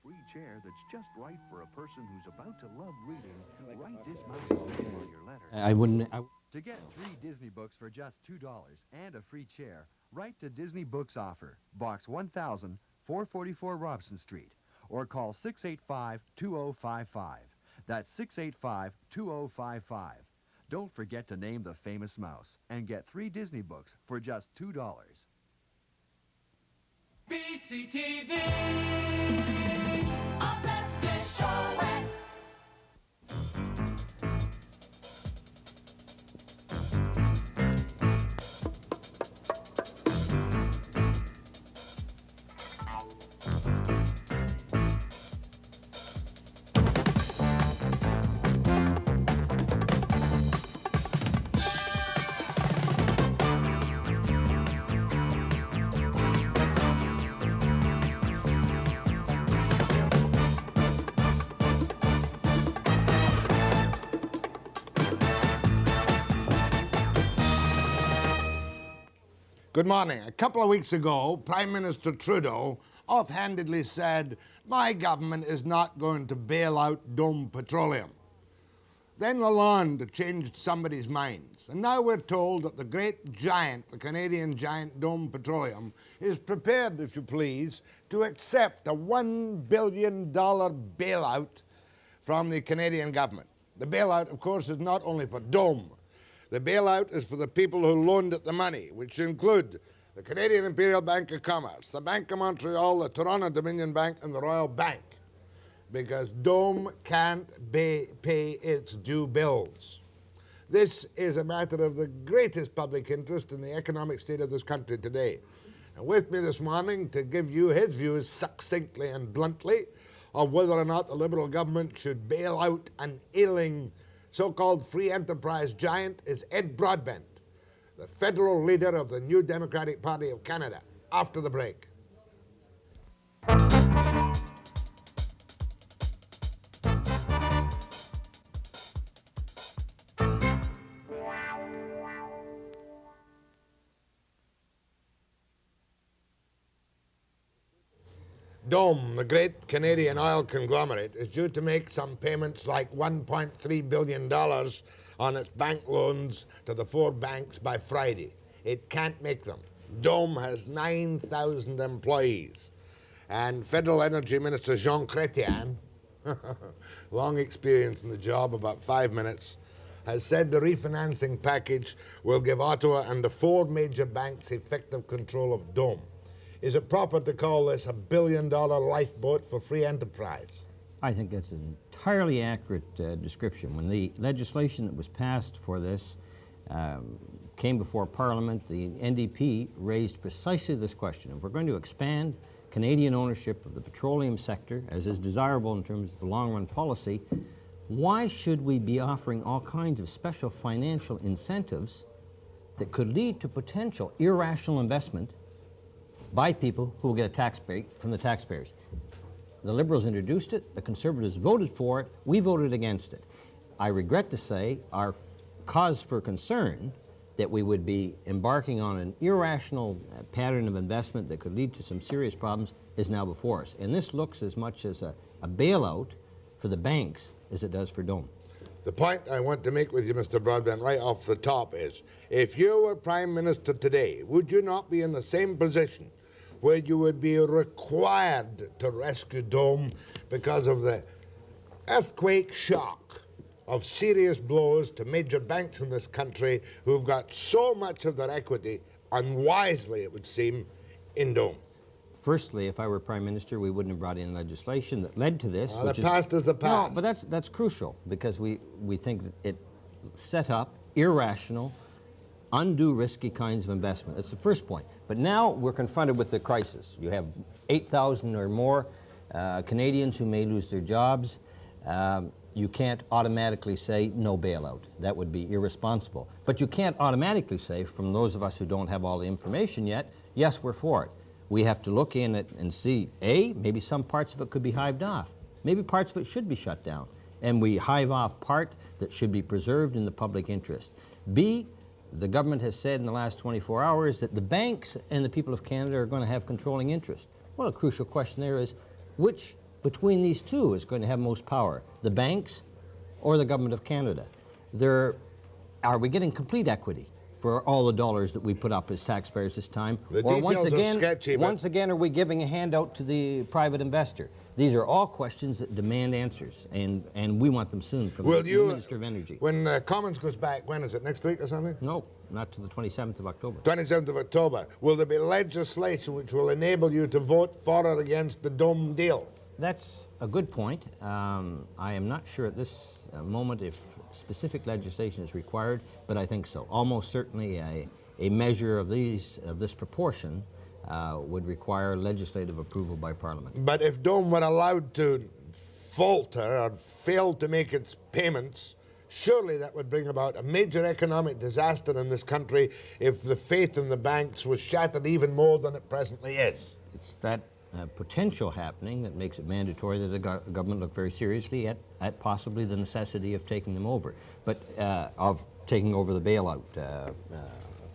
free chair that's just right for a person who's about to love reading, write this mouse's name on your letter. I wouldn't. To get 3 Disney books for just $2 and a free chair, write to Disney Books Offer, Box 1000, 444 Robson Street, or call 685-2055. That's 685-2055. Don't forget to name the famous mouse and get 3 Disney books for just $2. BCTV, our best show. Good morning. A couple of weeks ago, Prime Minister Trudeau offhandedly said, "My government is not going to bail out Dome Petroleum." Then Lalonde changed somebody's minds, and now we're told that the great giant, the Canadian giant Dome Petroleum, is prepared, if you please, to accept a $1 billion bailout from the Canadian government. The bailout, of course, is not only for Dome. The bailout is for the people who loaned it the money, which include the Canadian Imperial Bank of Commerce, the Bank of Montreal, the Toronto Dominion Bank, and the Royal Bank, because Dome can't pay its due bills. This is a matter of the greatest public interest in the economic state of this country today. And with me this morning to give you his views succinctly and bluntly of whether or not the Liberal government should bail out an ailing so-called free enterprise giant is Ed Broadbent, the federal leader of the New Democratic Party of Canada, after the break. Dome, the great Canadian oil conglomerate, is due to make some payments like $1.3 billion on its bank loans to the 4 banks by Friday. It can't make them. Dome has 9,000 employees. And Federal Energy Minister Jean Chrétien, long experience in the job, about 5 minutes, has said the refinancing package will give Ottawa and the 4 major banks effective control of Dome. Is it proper to call this a $1 billion lifeboat for free enterprise? I think that's an entirely accurate description. When the legislation that was passed for this came before Parliament, the NDP raised precisely this question. If we're going to expand Canadian ownership of the petroleum sector, as is desirable in terms of the long-run policy, why should we be offering all kinds of special financial incentives that could lead to potential irrational investment by people who will get a tax break from the taxpayers? The Liberals introduced it, the Conservatives voted for it, we voted against it. I regret to say our cause for concern that we would be embarking on an irrational pattern of investment that could lead to some serious problems is now before us. And this looks as much as a bailout for the banks as it does for Dome. The point I want to make with you, Mr. Broadbent, right off the top is, if you were Prime Minister today, would you not be in the same position where you would be required to rescue Dome because of the earthquake shock of serious blows to major banks in this country who've got so much of their equity, unwisely it would seem, in Dome? Firstly, if I were Prime Minister, we wouldn't have brought in legislation that led to this. The past is the past. No, but that's crucial, because we think that it set up irrational, undue risky kinds of investment. That's the first point. But now we're confronted with the crisis. You have 8,000 or more Canadians who may lose their jobs. You can't automatically say no bailout. That would be irresponsible. But you can't automatically say, from those of us who don't have all the information yet, yes, we're for it. We have to look in it and see, A, maybe some parts of it could be hived off. Maybe parts of it should be shut down. And we hive off part that should be preserved in the public interest. B, the government has said in the last 24 hours that the banks and the people of Canada are going to have controlling interest. Well, a crucial question there is, which between these two is going to have most power? The banks or the government of Canada? Are we getting complete equity for all the dollars that we put up as taxpayers this time? The Or details are sketchy, but- once again, are we giving a handout to the private investor? These are all questions that demand answers, and we want them soon from the Minister of Energy. When Commons goes back, when is it, next week or something? No, not till the 27th of October. 27th of October. Will there be legislation which will enable you to vote for or against the Dome deal? That's a good point. I am not sure at this moment if specific legislation is required, but I think so. Almost certainly a measure of this proportion would require legislative approval by Parliament. But if Dome were allowed to falter or fail to make its payments, surely that would bring about a major economic disaster in this country if the faith in the banks was shattered even more than it presently is. It's that potential happening that makes it mandatory that the government look very seriously at possibly the necessity of taking them over, but of taking over the bailout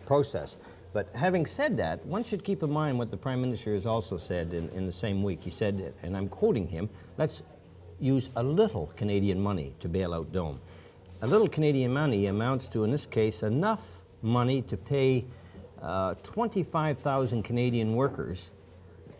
process. But having said that, one should keep in mind what the Prime Minister has also said in the same week. He said, and I'm quoting him, let's use a little Canadian money to bail out Dome. A little Canadian money amounts to, in this case, enough money to pay 25,000 Canadian workers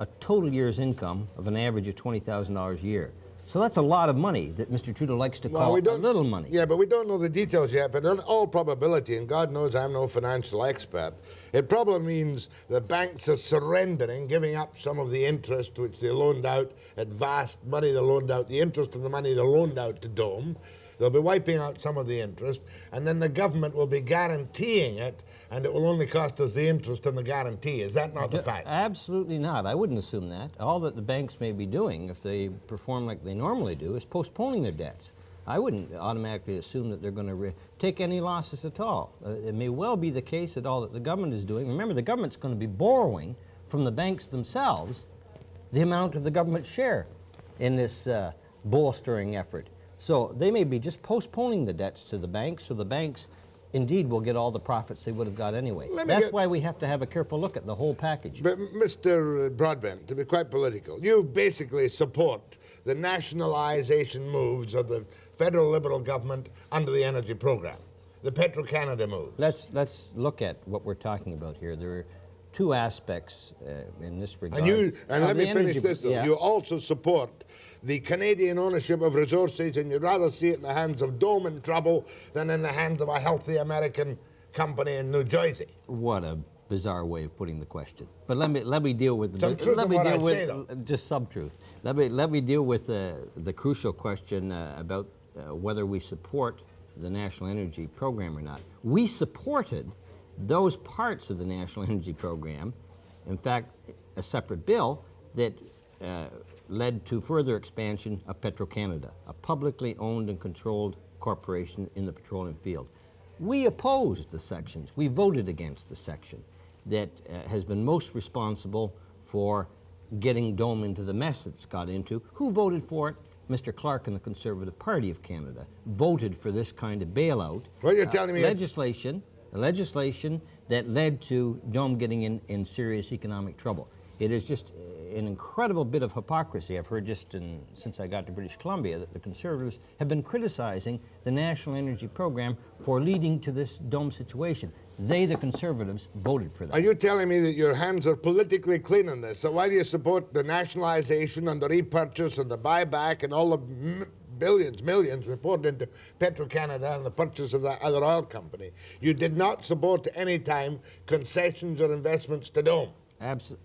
a total year's income of an average of $20,000 a year. So that's a lot of money that Mr. Trudeau likes to call a little money. Yeah, but we don't know the details yet, but in all probability, and God knows I'm no financial expert, it probably means the banks are surrendering, giving up some of the interest which they loaned out, at vast money they loaned out, the interest of the money they loaned out to Dome. They'll be wiping out some of the interest, and then the government will be guaranteeing it, and it will only cost us the interest and the guarantee. Is that not the fact? Absolutely not. I wouldn't assume that. All that the banks may be doing, if they perform like they normally do, is postponing their debts. I wouldn't automatically assume that they're going to take any losses at all. It may well be the case that all that the government is doing, remember, the government's going to be borrowing from the banks themselves the amount of the government's share in this bolstering effort. So they may be just postponing the debts to the banks, so the banks indeed will get all the profits they would have got anyway. That's why we have to have a careful look at the whole package. But Mr. Broadbent, to be quite political, you basically support the nationalisation moves of the federal Liberal government under the energy program, the Petro-Canada moves. Let's look at what we're talking about here. There are two aspects in this regard. And let me finish this though. Yeah. You also support the Canadian ownership of resources, and you'd rather see it in the hands of Dome in trouble than in the hands of a healthy American company in New Jersey. What a bizarre way of putting the question. But let me deal with Some truth in what I say, though. just sub-truth. Let me deal with the crucial question about whether we support the National Energy Program or not. We supported those parts of the National Energy Program, in fact, a separate bill that led to further expansion of Petro-Canada, a publicly owned and controlled corporation in the petroleum field. We opposed the sections. We voted against the section that has been most responsible for getting Dome into the mess it's got into. Who voted for it? Mr. Clark and the Conservative Party of Canada voted for this kind of bailout. Well, you're telling me legislation that led to Dome getting in serious economic trouble. It is just an incredible bit of hypocrisy. I've heard since I got to British Columbia that the Conservatives have been criticizing the National Energy Program for leading to this Dome situation. They, the Conservatives, voted for that. Are you telling me that your hands are politically clean on this? So why do you support the nationalisation and the repurchase and the buyback and all the billions, millions we poured into Petro-Canada and the purchase of that other oil company? You did not support at any time concessions or investments to Dome.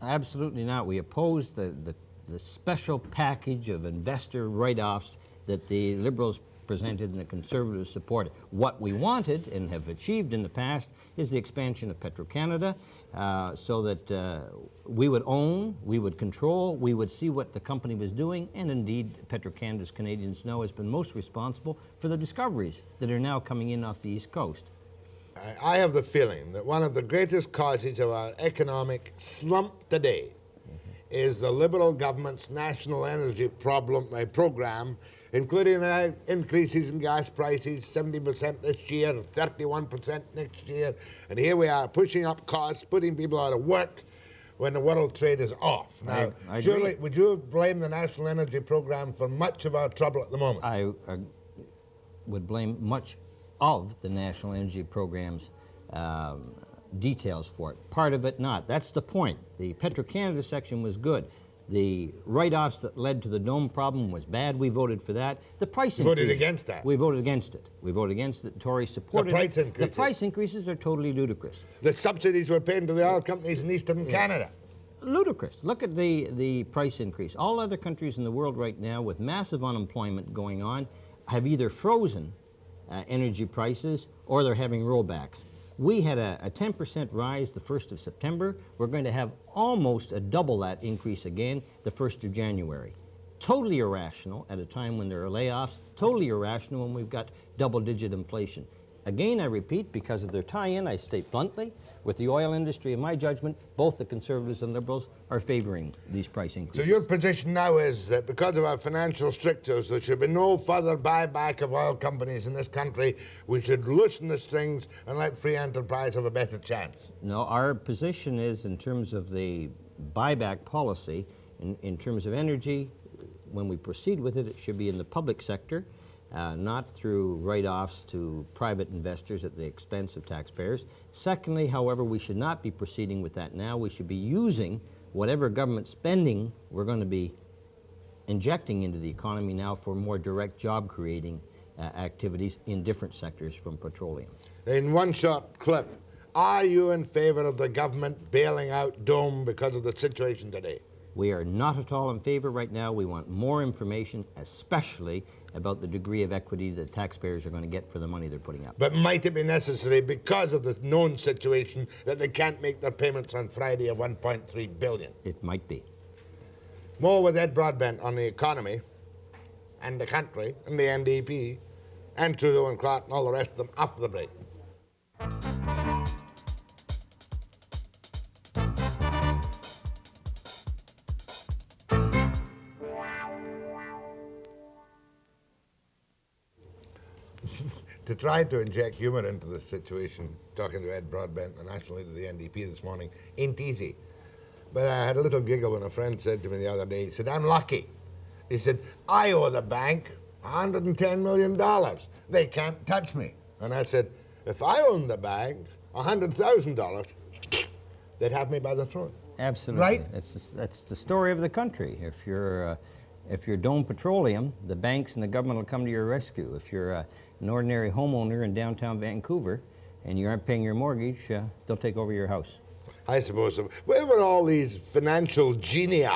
Absolutely not. We opposed the special package of investor write-offs that the Liberals presented and the Conservatives supported. What we wanted and have achieved in the past is the expansion of Petro-Canada so that we would own, we would control, we would see what the company was doing, and indeed Petro-Canada, as Canadians know, has been most responsible for the discoveries that are now coming in off the East Coast. I have the feeling that one of the greatest causes of our economic slump today is the Liberal government's national energy program, including increases in gas prices, 70% this year, 31% next year, and here we are pushing up costs, putting people out of work, when the world trade is off. Now, I surely, agree. would you blame the National Energy Program for much of our trouble at the moment? I would blame much of the National Energy Program's details for it. Part of it not. That's the point. The Petro-Canada section was good. The write-offs that led to the Dome problem was bad. We voted for that. The price You voted increase- against that? We voted against it. We voted against it. Tories supported price it. increases. The price increases are totally ludicrous. The subsidies we're paying to the oil companies in Eastern Canada. Ludicrous. Look at the price increase. All other countries in the world right now with massive unemployment going on have either frozen energy prices or they're having rollbacks. We had a 10% rise the 1st of September. We're going to have almost a double that increase again the 1st of January. Totally irrational at a time when there are layoffs, totally irrational when we've got double-digit inflation. Again, I repeat, because of their tie-in, I state bluntly, with the oil industry, in my judgment, both the Conservatives and Liberals are favoring these price increases. So your position now is that because of our financial strictures, there should be no further buyback of oil companies in this country. We should loosen the strings and let free enterprise have a better chance. No, our position is in terms of the buyback policy, in terms of energy, when we proceed with it, it should be in the public sector, not through write-offs to private investors at the expense of taxpayers. Secondly, however, we should not be proceeding with that now. We should be using whatever government spending we're going to be injecting into the economy now for more direct job-creating activities in different sectors from petroleum. In one short clip, are you in favor of the government bailing out Dome because of the situation today? We are not at all in favor right now. We want more information, especially about the degree of equity that taxpayers are going to get for the money they're putting up. But might it be necessary, because of the known situation, that they can't make their payments on Friday of $1.3 billion? It might be. More with Ed Broadbent on the economy and the country and the NDP and Trudeau and Clark and all the rest of them after the break. To try to inject humour into this situation, talking to Ed Broadbent, the national leader of the NDP this morning, ain't easy. But I had a little giggle when a friend said to me the other day, he said, I'm lucky. He said, I owe the bank $110 million. They can't touch me. And I said, if I owned the bank $100,000, they'd have me by the throat. Absolutely. Right? That's the story of the country. If you're Dome Petroleum, the banks and the government will come to your rescue. If you're an ordinary homeowner in downtown Vancouver and you aren't paying your mortgage, they'll take over your house. I suppose so. Where were all these financial genii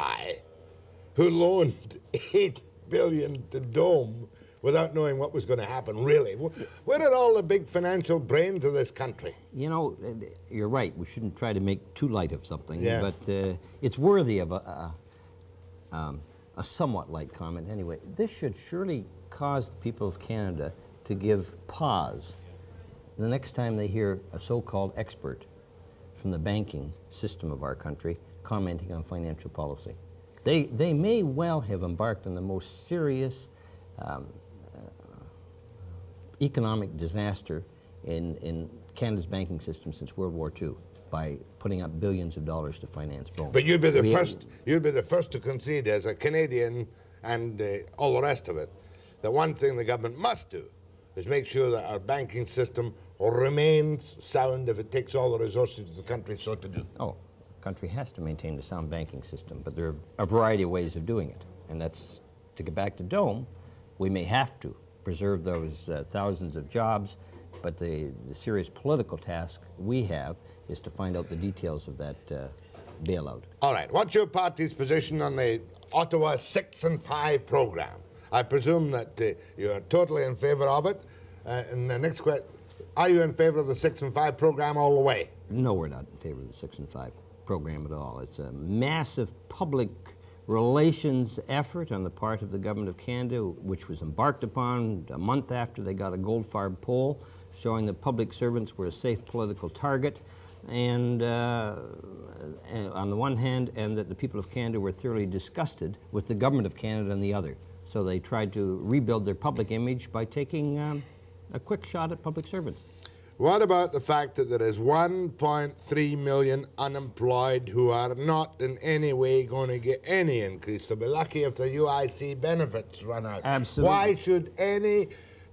who loaned $8 billion to Dome without knowing what was going to happen, really? Where are all the big financial brains of this country? You know, you're right. We shouldn't try to make too light of something, Yeah. but it's worthy of a somewhat light comment. Anyway, this should surely cause the people of Canada to give pause the next time they hear a so-called expert from the banking system of our country commenting on financial policy. They may well have embarked on the most serious economic disaster in Canada's banking system since World War II by putting up billions of dollars to finance Dome. But you'd be the first. You'd be the first to concede, as a Canadian and all the rest of it, that one thing the government must do is make sure that our banking system remains sound if it takes all the resources of the country so to do. Oh, the country has to maintain a sound banking system, but there are a variety of ways of doing it. And that's, to get back to Dome, we may have to preserve those thousands of jobs, but the serious political task we have is to find out the details of that bailout. All right, what's your party's position on the Ottawa 6 and 5 program? I presume that you're totally in favor of it. And the next question, are you in favor of the 6 and 5 program all the way? No, we're not in favor of the 6 and 5 program at all. It's a massive public relations effort on the part of the Government of Canada, which was embarked upon a month after they got a Goldfarb poll showing that public servants were a safe political target, and on the one hand, and that the people of Canada were thoroughly disgusted with the Government of Canada on the other. So they tried to rebuild their public image by taking a quick shot at public servants. What about the fact that there is 1.3 million unemployed who are not in any way going to get any increase? They'll be lucky if the UIC benefits run out. Absolutely. Why should any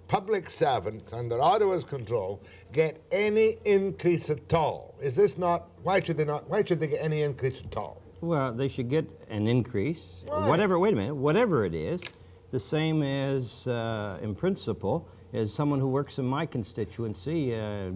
public servant under Ottawa's control get any increase at all? Is this not, why should they get any increase at all? Well, they should get an increase, Why? whatever it is, the same as, in principle, as someone who works in my constituency,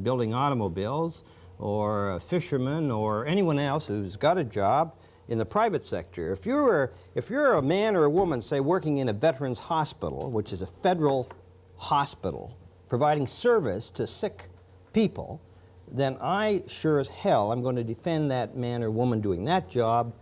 building automobiles, or a fisherman, or anyone else who's got a job in the private sector. If you're a man or a woman, say, working in a veterans hospital, which is a federal hospital, providing service to sick people, then I sure as hell am going to defend that man or woman doing that job,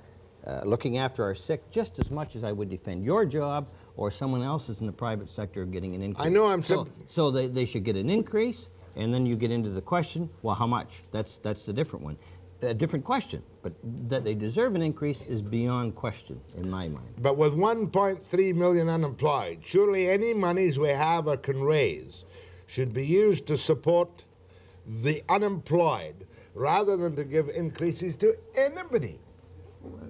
looking after our sick, just as much as I would defend your job or someone else's in the private sector getting an increase. I know I'm so they should get an increase, and then you get into the question, well, how much? That's the different one. A different question, but that they deserve an increase is beyond question in my mind. But with 1.3 million unemployed, surely any monies we have or can raise should be used to support the unemployed rather than to give increases to anybody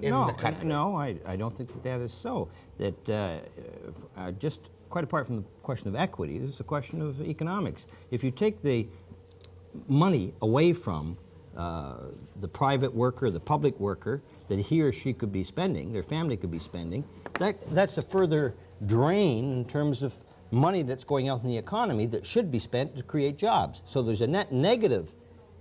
in the country. No, I don't think that is so. That just quite apart from the question of equity, this is a question of economics. If you take the money away from the private worker, the public worker, that he or she could be spending, their family could be spending, that's a further drain in terms of money that's going out in the economy that should be spent to create jobs. So there's a net negative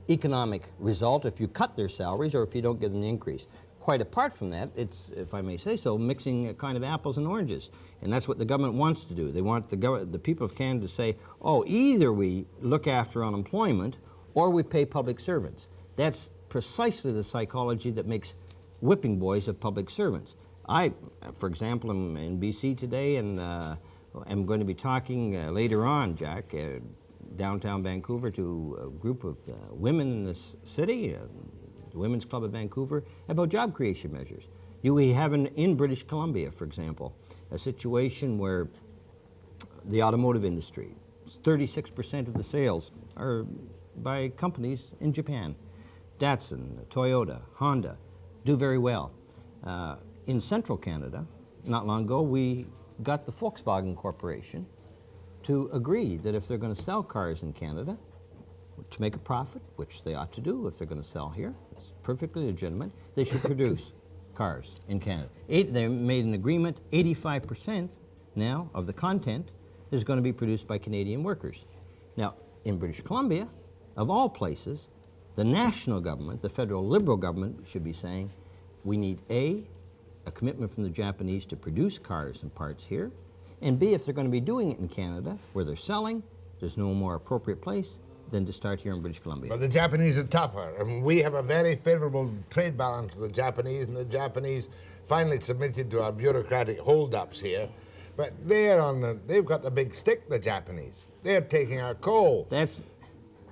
economic result if you cut their salaries or if you don't give them an increase. Quite apart from that, it's, if I may say so, mixing a kind of apples and oranges. And that's what the government wants to do. They want the people of Canada to say, oh, either we look after unemployment or we pay public servants. That's precisely the psychology that makes whipping boys of public servants. I, for example, am in BC today, and I'm going to be talking later on, Jack, downtown Vancouver, to a group of women in this city, the Women's Club of Vancouver, about job creation measures. We have in British Columbia, for example, a situation where the automotive industry, 36% of the sales are by companies in Japan. Datsun, Toyota, Honda do very well. In central Canada, not long ago, we got the Volkswagen Corporation to agree that if they're going to sell cars in Canada to make a profit, which they ought to do if they're going to sell here, it's perfectly legitimate, they should produce cars in Canada. They made an agreement, 85% now of the content is going to be produced by Canadian workers. Now, in British Columbia, of all places, the national government, the federal Liberal government, should be saying, we need A, a commitment from the Japanese to produce cars and parts here, and B, if they're going to be doing it in Canada, where they're selling, there's no more appropriate place than to start here in British Columbia. But the Japanese are tougher. I mean, we have a very favorable trade balance with the Japanese, and the Japanese finally submitted to our bureaucratic holdups here. But they've got the big stick, the Japanese. They're taking our coal. That's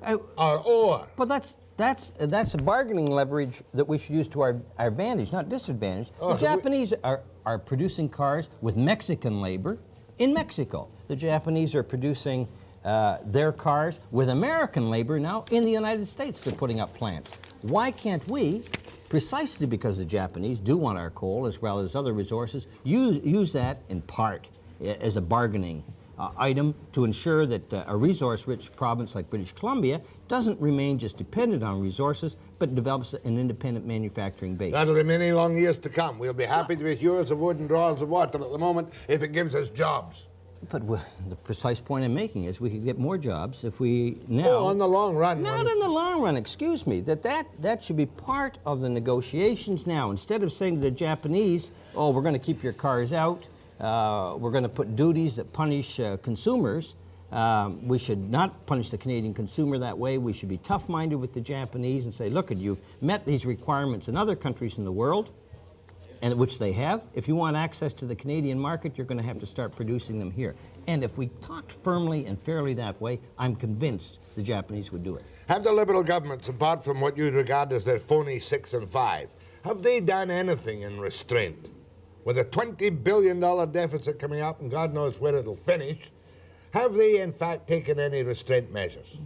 our ore. But that's a bargaining leverage that we should use to our advantage, not disadvantage. The Japanese are producing cars with Mexican labor in Mexico. The Japanese are producing their cars with American labor now in the United States. They're putting up plants. Why can't we, precisely because the Japanese do want our coal as well as other resources, use that in part as a bargaining item to ensure that a resource-rich province like British Columbia doesn't remain just dependent on resources, but develops an independent manufacturing base. That'll be many long years to come. We'll be happy to be hewers of wood and drawers of water at the moment if it gives us jobs. But the precise point I'm making is we could get more jobs if we now... Oh, in the long run. Not in the long run, excuse me. That should be part of the negotiations now. Instead of saying to the Japanese, oh, we're going to keep your cars out, we're going to put duties that punish consumers. We should not punish the Canadian consumer that way. We should be tough-minded with the Japanese and say, look, you've met these requirements in other countries in the world, and which they have. If you want access to the Canadian market, you're going to have to start producing them here. And if we talked firmly and fairly that way, I'm convinced the Japanese would do it. Have the Liberal governments, apart from what you regard as their phony 6 and 5, have they done anything in restraint? With a $20 billion deficit coming up, and God knows where it'll finish, have they in fact taken any restraint measures?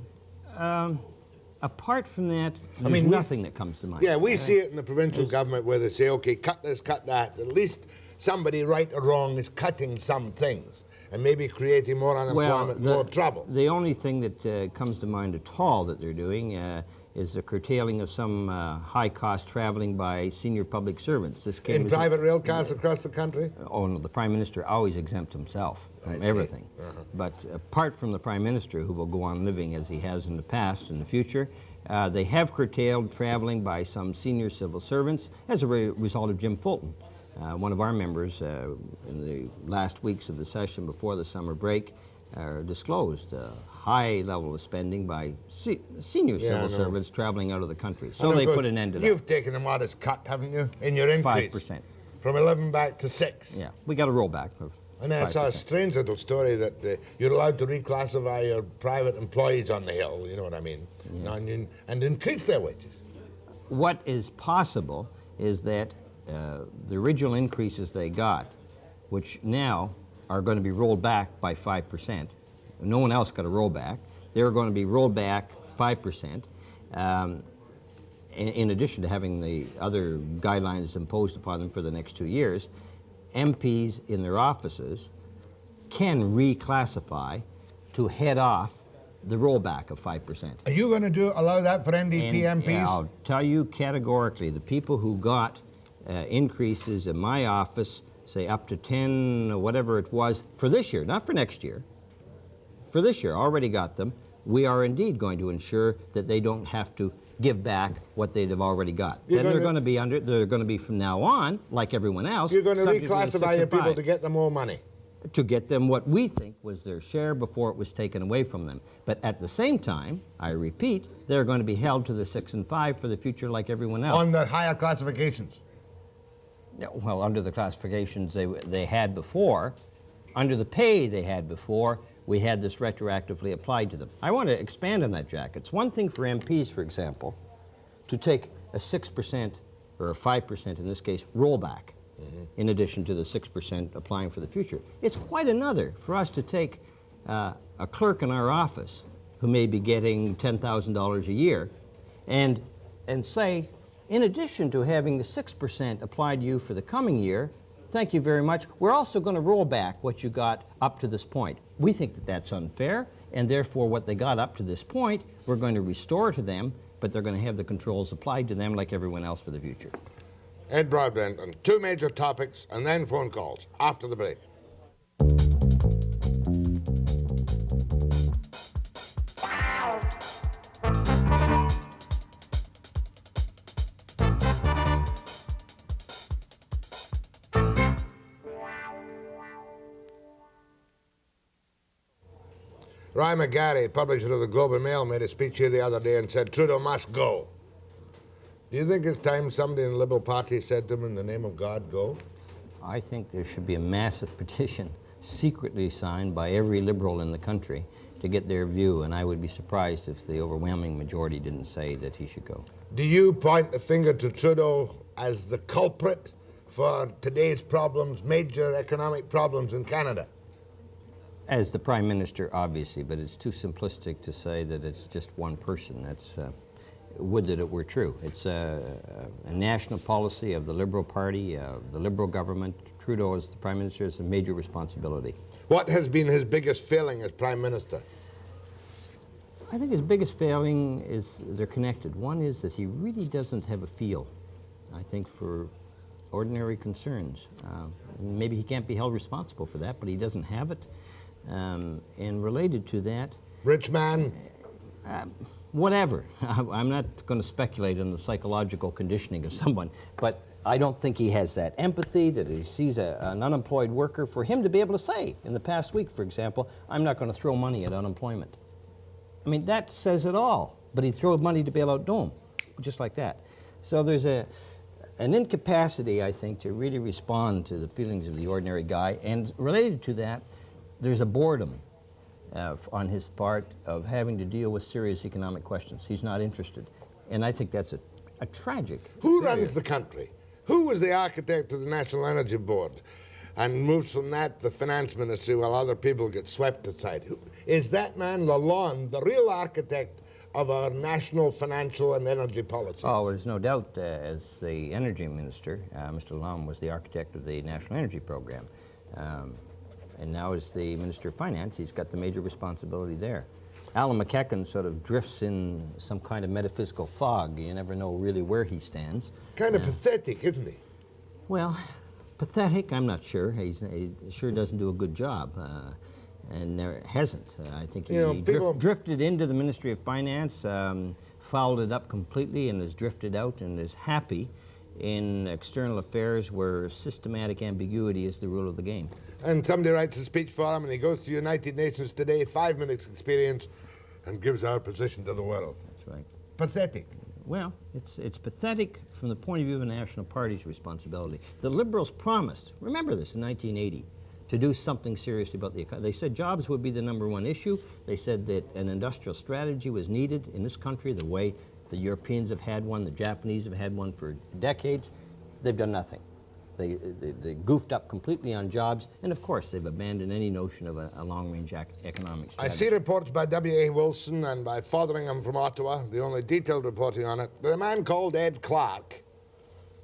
Apart from that, there's nothing that comes to mind. Yeah, we see it in the provincial government where they say, okay, cut this, cut that. At least somebody, right or wrong, is cutting some things and maybe creating more unemployment, more trouble. The only thing that comes to mind at all that they're doing is the curtailing of some high-cost traveling by senior public servants. This came In private rail cars across the country? Oh, no, the Prime Minister always exempts himself from everything. But apart from the Prime Minister, who will go on living as he has in the past and the future, they have curtailed traveling by some senior civil servants as a result of Jim Fulton. One of our members in the last weeks of the session before the summer break disclosed a high level of spending by senior civil servants traveling out of the country. So they put an end to that. You've taken a modest cut, haven't you, in your increase? 5%. From 11 back to 6. Yeah, we got a rollback of And I saw a strange little story that you're allowed to reclassify your private employees on the Hill, you know what I mean, and increase their wages. What is possible is that the original increases they got, which now are going to be rolled back by 5%. No one else got a rollback. They're going to be rolled back 5%. In addition to having the other guidelines imposed upon them for the next 2 years, MPs in their offices can reclassify to head off the rollback of 5%. Are you going to allow that for NDP MPs? Yeah, I'll tell you categorically, the people who got increases in my office, say up to 10 or whatever it was, for this year, not for next year, for this year, already got them, we are indeed going to ensure that they don't have to give back what they'd have already got. Then they're going to be from now on, like everyone else. You're going to reclassify your people to get them more money. To get them what we think was their share before it was taken away from them. But at the same time, I repeat, they're going to be held to the 6 and 5 for the future like everyone else. On the higher classifications? Well, under the classifications they had before, under the pay they had before, we had this retroactively applied to them. I want to expand on that, Jack. It's one thing for MPs, for example, to take a 6% or a 5%, in this case, rollback, in addition to the 6% applying for the future. It's quite another for us to take a clerk in our office who may be getting $10,000 a year and say, in addition to having the 6% applied to you for the coming year, thank you very much, we're also going to roll back what you got up to this point. We think that that's unfair, and therefore what they got up to this point, we're going to restore to them, but they're going to have the controls applied to them like everyone else for the future. Ed Broadbent on 2 major topics and then phone calls after the break. Ryan McGarry, publisher of the Globe and Mail, made a speech here the other day and said Trudeau must go. Do you think it's time somebody in the Liberal Party said to him, in the name of God, go? I think there should be a massive petition secretly signed by every Liberal in the country to get their view, and I would be surprised if the overwhelming majority didn't say that he should go. Do you point the finger to Trudeau as the culprit for today's problems, major economic problems in Canada? As the Prime Minister, obviously, but it's too simplistic to say that it's just one person. That's would that it were true. It's a national policy of the Liberal Party, the Liberal government. Trudeau, as the Prime Minister, has a major responsibility. What has been his biggest failing as Prime Minister? I think his biggest failing is they're connected. One is that he really doesn't have a feel, I think, for ordinary concerns. Maybe he can't be held responsible for that, but he doesn't have it. And related to that... Rich man? Whatever. I'm not going to speculate on the psychological conditioning of someone, but I don't think he has that empathy, that he sees an unemployed worker, for him to be able to say, in the past week, for example, I'm not going to throw money at unemployment. I mean, that says it all. But he threw money to bail out Dome, just like that. So there's an incapacity, I think, to really respond to the feelings of the ordinary guy, and related to that, there's a boredom on his part of having to deal with serious economic questions. He's not interested. And I think that's a tragic Who failure. runs the country? Who was the architect of the National Energy Board and moves from that to the finance ministry while other people get swept aside? Is that man Lalonde the real architect of our national financial and energy policies? Oh, well, there's no doubt, as the energy minister, Mr. Lum was the architect of the National Energy Program. And now as the Minister of Finance, he's got the major responsibility there. Alan McEachin sort of drifts in some kind of metaphysical fog. You never know really where he stands. Kind of pathetic, isn't he? Well, pathetic, I'm not sure. He sure doesn't do a good job. And hasn't. I think he drifted into the Ministry of Finance, fouled it up completely, and has drifted out and is happy in external affairs where systematic ambiguity is the rule of the game. And somebody writes a speech for him and he goes to the United Nations today, 5 minutes experience, and gives our position to the world. That's right. Pathetic. Well, it's pathetic from the point of view of the National Party's responsibility. The Liberals promised, remember this, in 1980, to do something seriously about the economy. They said jobs would be the #1 issue. They said that an industrial strategy was needed in this country the way the Europeans have had one, the Japanese have had one for decades. They've done nothing. They goofed up completely on jobs, and of course they've abandoned any notion of a long-range economic strategy. I see reports by W.A. Wilson and by Fotheringham from Ottawa, the only detailed reporting on it, that a man called Ed Clark,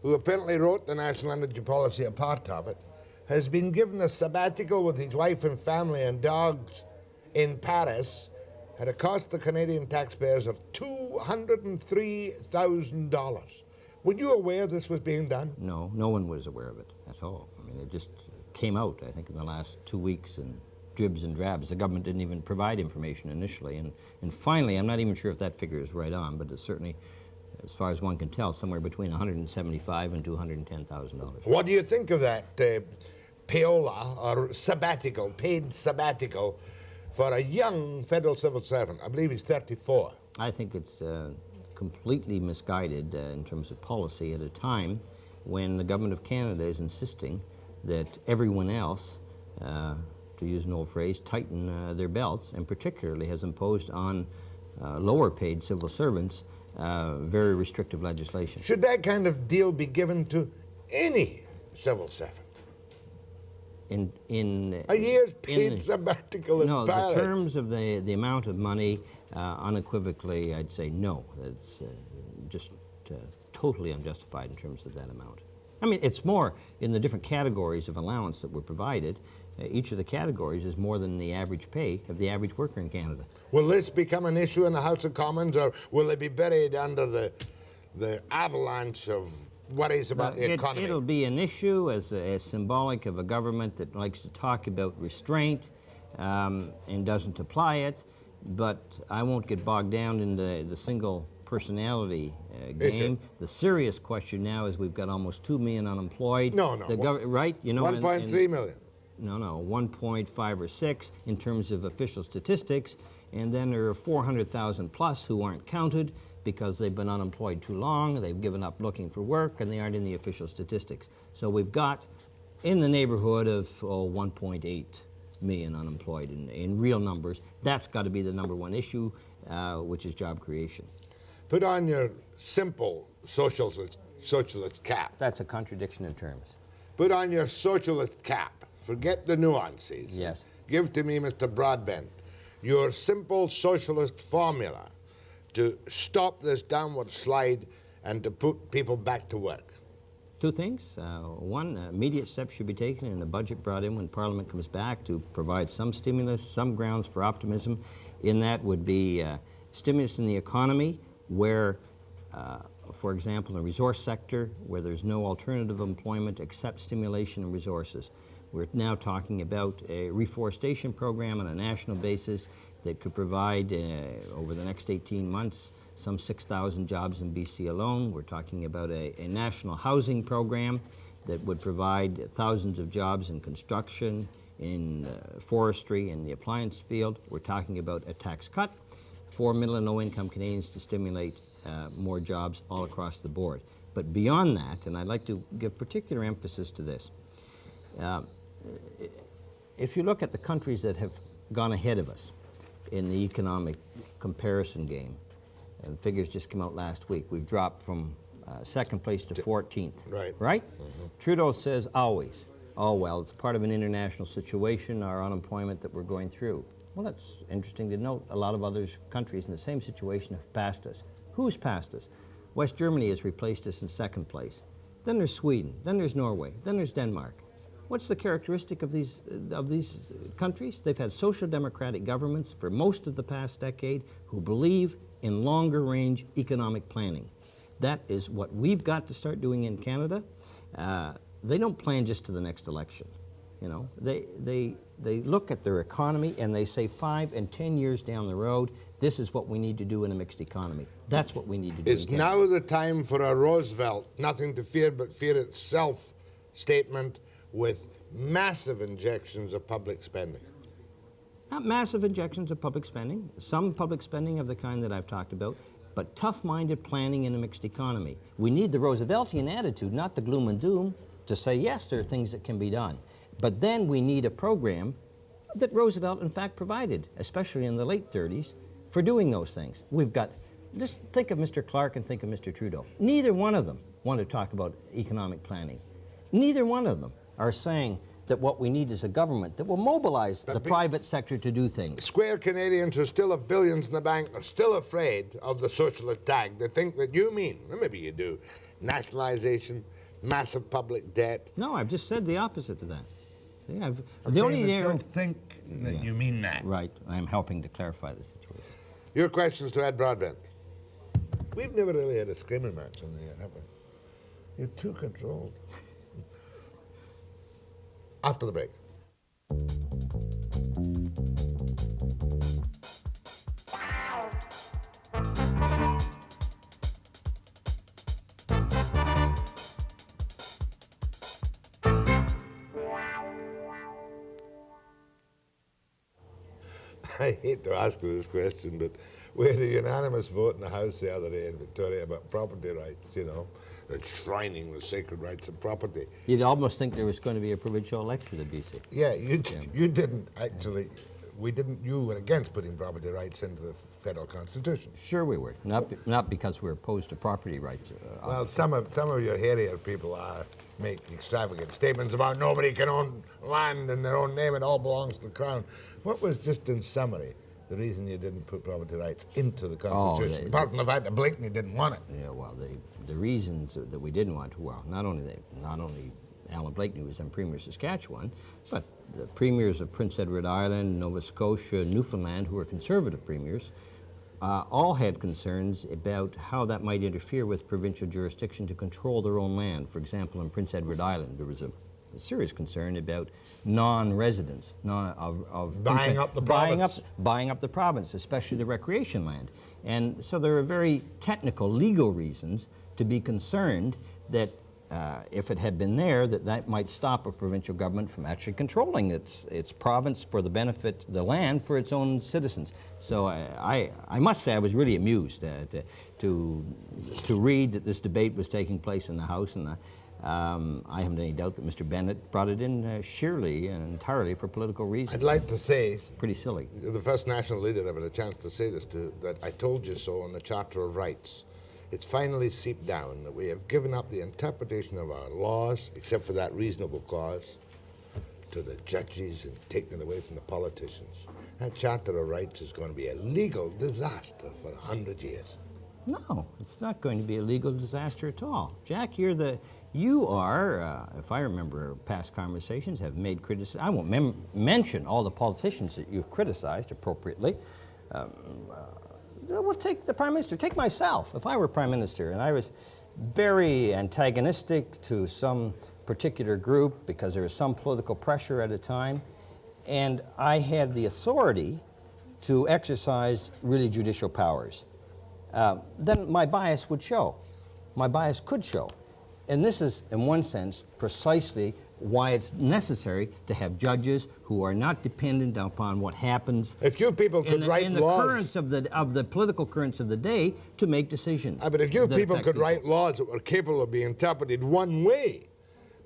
who apparently wrote the National Energy Policy, a part of it, has been given a sabbatical with his wife and family and dogs in Paris at a cost to Canadian taxpayers of $203,000. Were you aware this was being done? No, no one was aware of it at all. I mean, it just came out, I think, in the last 2 weeks in dribs and drabs. The government didn't even provide information initially. And finally, I'm not even sure if that figure is right on, but it's certainly, as far as one can tell, somewhere between $175,000 and $210,000. What do you think of that payola, or sabbatical, paid sabbatical, for a young federal civil servant? I believe he's 34. I think it's completely misguided in terms of policy at a time when the government of Canada is insisting that everyone else, to use an old phrase, tighten their belts, and particularly has imposed on lower paid civil servants very restrictive legislation. Should that kind of deal be given to any civil servant? A year's paid sabbatical in Paris? No, the terms of the amount of money, unequivocally, I'd say no. It's just totally unjustified in terms of that amount. I mean, it's more in the different categories of allowance that were provided. Each of the categories is more than the average pay of the average worker in Canada. Will this become an issue in the House of Commons, or will it be buried under the avalanche of worries about the economy? It'll be an issue as symbolic of a government that likes to talk about restraint and doesn't apply it, but I won't get bogged down in the single personality game. The serious question now is we've got almost 2 million unemployed. No. Right? You know, 1.3 million. No, 1.5 or 6 in terms of official statistics, and then there are 400,000 plus who aren't counted because they've been unemployed too long, they've given up looking for work, and they aren't in the official statistics. So we've got in the neighborhood of 1.8 million unemployed in real numbers. That's got to be the #1 issue, which is job creation. Put on your simple socialist cap. That's a contradiction in terms. Put on your socialist cap. Forget the nuances. Yes. Give to me, Mr. Broadbent, your simple socialist formula to stop this downward slide and to put people back to work. 2 things. One, immediate steps should be taken and a budget brought in when Parliament comes back to provide some stimulus, some grounds for optimism. In that would be stimulus in the economy where, for example, in the resource sector, where there's no alternative employment except stimulation and resources. We're now talking about a reforestation program on a national basis that could provide, over the next 18 months, some 6,000 jobs in BC alone. We're talking about a national housing program that would provide thousands of jobs in construction, in forestry, in the appliance field. We're talking about a tax cut for middle and low-income Canadians to stimulate more jobs all across the board. But beyond that, and I'd like to give particular emphasis to this, if you look at the countries that have gone ahead of us in the economic comparison game, and figures just came out last week, we've dropped from second place to 14th. Right. Mm-hmm. Trudeau says always, oh well, it's part of an international situation, our unemployment that we're going through. Well, that's interesting to note. A lot of other countries in the same situation have passed us. Who's passed us? West Germany has replaced us in second place. Then there's Sweden. Then there's Norway. Then there's Denmark. What's the characteristic of these countries? They've had social democratic governments for most of the past decade who believe in longer-range economic planning. That is what we've got to start doing in Canada. They don't plan just to the next election. You know, they look at their economy and they say 5 and 10 years down the road, this is what we need to do in a mixed economy. That's what we need to do. Is now the time for a Roosevelt, nothing to fear but fear itself statement with massive injections of public spending? Not massive injections of public spending, some public spending of the kind that I've talked about, but tough-minded planning in a mixed economy. We need the Rooseveltian attitude, not the gloom and doom, to say, yes, there are things that can be done. But then we need a program that Roosevelt, in fact, provided, especially in the late 30s, for doing those things. We've got, just think of Mr. Clark and think of Mr. Trudeau. Neither one of them want to talk about economic planning. Neither one of them are saying that what we need is a government that will mobilize the private sector to do things. Square Canadians who still have billions in the bank are still afraid of the socialist tag. They think that you mean, well, maybe you do, nationalization, massive public debt. No, I've just said the opposite to that. See, I'm saying they still think that Yeah. you mean that. Right, I'm helping to clarify the situation. Your questions to Ed Broadbent. We've never really had a screaming match on the air, have we? You're too controlled. After the break. I hate to ask you this question, but we had a unanimous vote in the House the other day in Victoria about property rights, you know, enshrining the sacred rights of property. You'd almost think there was going to be a provincial election in BC. Yeah, you didn't actually, you were against putting property rights into the federal constitution. Sure we were, not because we're opposed to property rights. Well, some of your hairier people make extravagant statements about nobody can own land in their own name, it all belongs to the Crown. What was, just in summary, the reason you didn't put property rights into the Constitution, apart from the fact that Blakeney didn't want it? Yeah, well, the reasons that we didn't want to, well, not only Alan Blakeney was then Premier of Saskatchewan, but the premiers of Prince Edward Island, Nova Scotia, Newfoundland, who were conservative premiers, all had concerns about how that might interfere with provincial jurisdiction to control their own land. For example, in Prince Edward Island, there was a serious concern about non-residents buying up the province. Buying up the province, especially the recreation land. And so there are very technical, legal reasons to be concerned that if it had been there, that might stop a provincial government from actually controlling its province for the benefit, the land for its own citizens. So I must say I was really amused to read that this debate was taking place in the House, and I haven't any doubt that Mr. Bennett brought it in sheerly and entirely for political reasons. I'd like to say, Pretty silly. you're the first national leader I've had a chance to say this to, that I told you so on the Charter of Rights. It's finally seeped down that we have given up the interpretation of our laws, except for that reasonable clause, to the judges and taken it away from the politicians. That Charter of Rights is going to be a legal disaster for 100 years. No, it's not going to be a legal disaster at all. Jack, you are, if I remember past conversations, have made criticism. I won't mention all the politicians that you've criticized appropriately. We'll take the Prime Minister, take myself. If I were Prime Minister and I was very antagonistic to some particular group because there was some political pressure at a time, and I had the authority to exercise really judicial powers, then my bias would show. My bias could show. And this is, in one sense, precisely why it's necessary to have judges who are not dependent upon what happens If you people could write in the laws, currents of the political currents of the day to make decisions. but if you that people affect could write laws that were capable of being interpreted one way,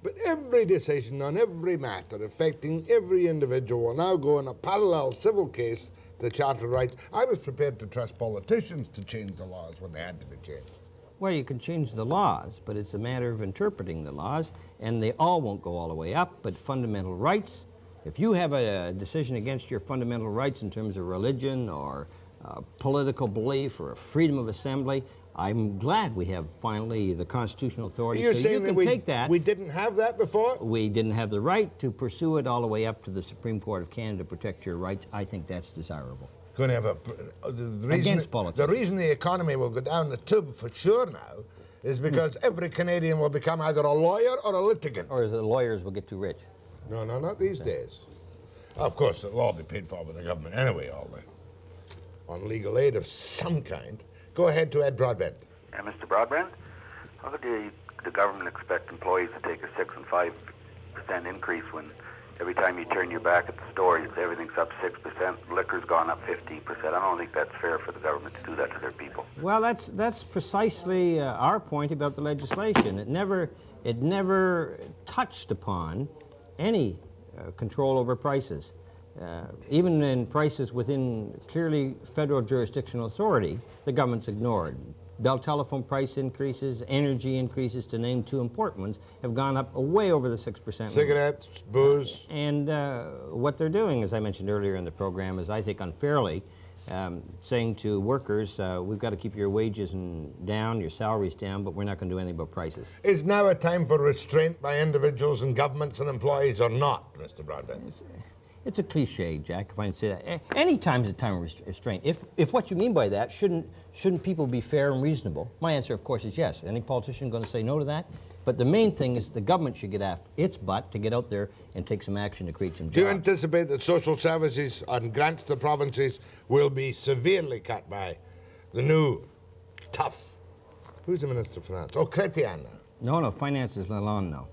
but every decision on every matter affecting every individual will now go in a parallel civil case to the Charter of Rights. I was prepared to trust politicians to change the laws when they had to be changed. Well, you can change the laws, but it's a matter of interpreting the laws, and they all won't go all the way up, but fundamental rights, If you have a decision against your fundamental rights in terms of religion or political belief or freedom of assembly, I'm glad we have finally the constitutional authority. You're so saying you can that take that. we didn't have that before? We didn't have the right to pursue it all the way up to the Supreme Court of Canada to protect your rights. I think that's desirable. Going to have the reason, Against politics. The reason the economy will go down the tube for sure now is because every Canadian will become either a lawyer or a litigant. Or as the lawyers will get too rich. No, not these days. Of course, it'll all be paid for by the government anyway, all the on legal aid of some kind. Go ahead to Ed Broadbent. Mr. Broadbent, how could the government expect employees to take a 6 and 5% increase when every time you turn your back at the store, everything's up 6%, liquor's gone up 15%? I don't think that's fair for the government to do that to their people. Well, that's precisely our point about the legislation. It never touched upon any control over prices. Even in prices within clearly federal jurisdictional authority, the government's ignored. Bell telephone price increases, energy increases, to name two important ones, have gone up way over the 6%. Cigarettes, booze. And what they're doing, as I mentioned earlier in the program, is I think unfairly saying to workers, we've got to keep your wages down, your salaries down, but we're not going to do anything about prices. Is now a time for restraint by individuals and governments and employees or not, Mr. Broadbent? It's a cliche, Jack, if I can say that. Any time's a time of restraint. If what you mean by that, shouldn't people be fair and reasonable? My answer, of course, is yes. Any politician going to say no to that? But the main thing is the government should get off its butt to get out there and take some action to create some jobs. Do you anticipate that social services and grants to provinces will be severely cut by the new tough? Who's the Minister of Finance? Oh, Chrétien now. No, finance is Lalonde now.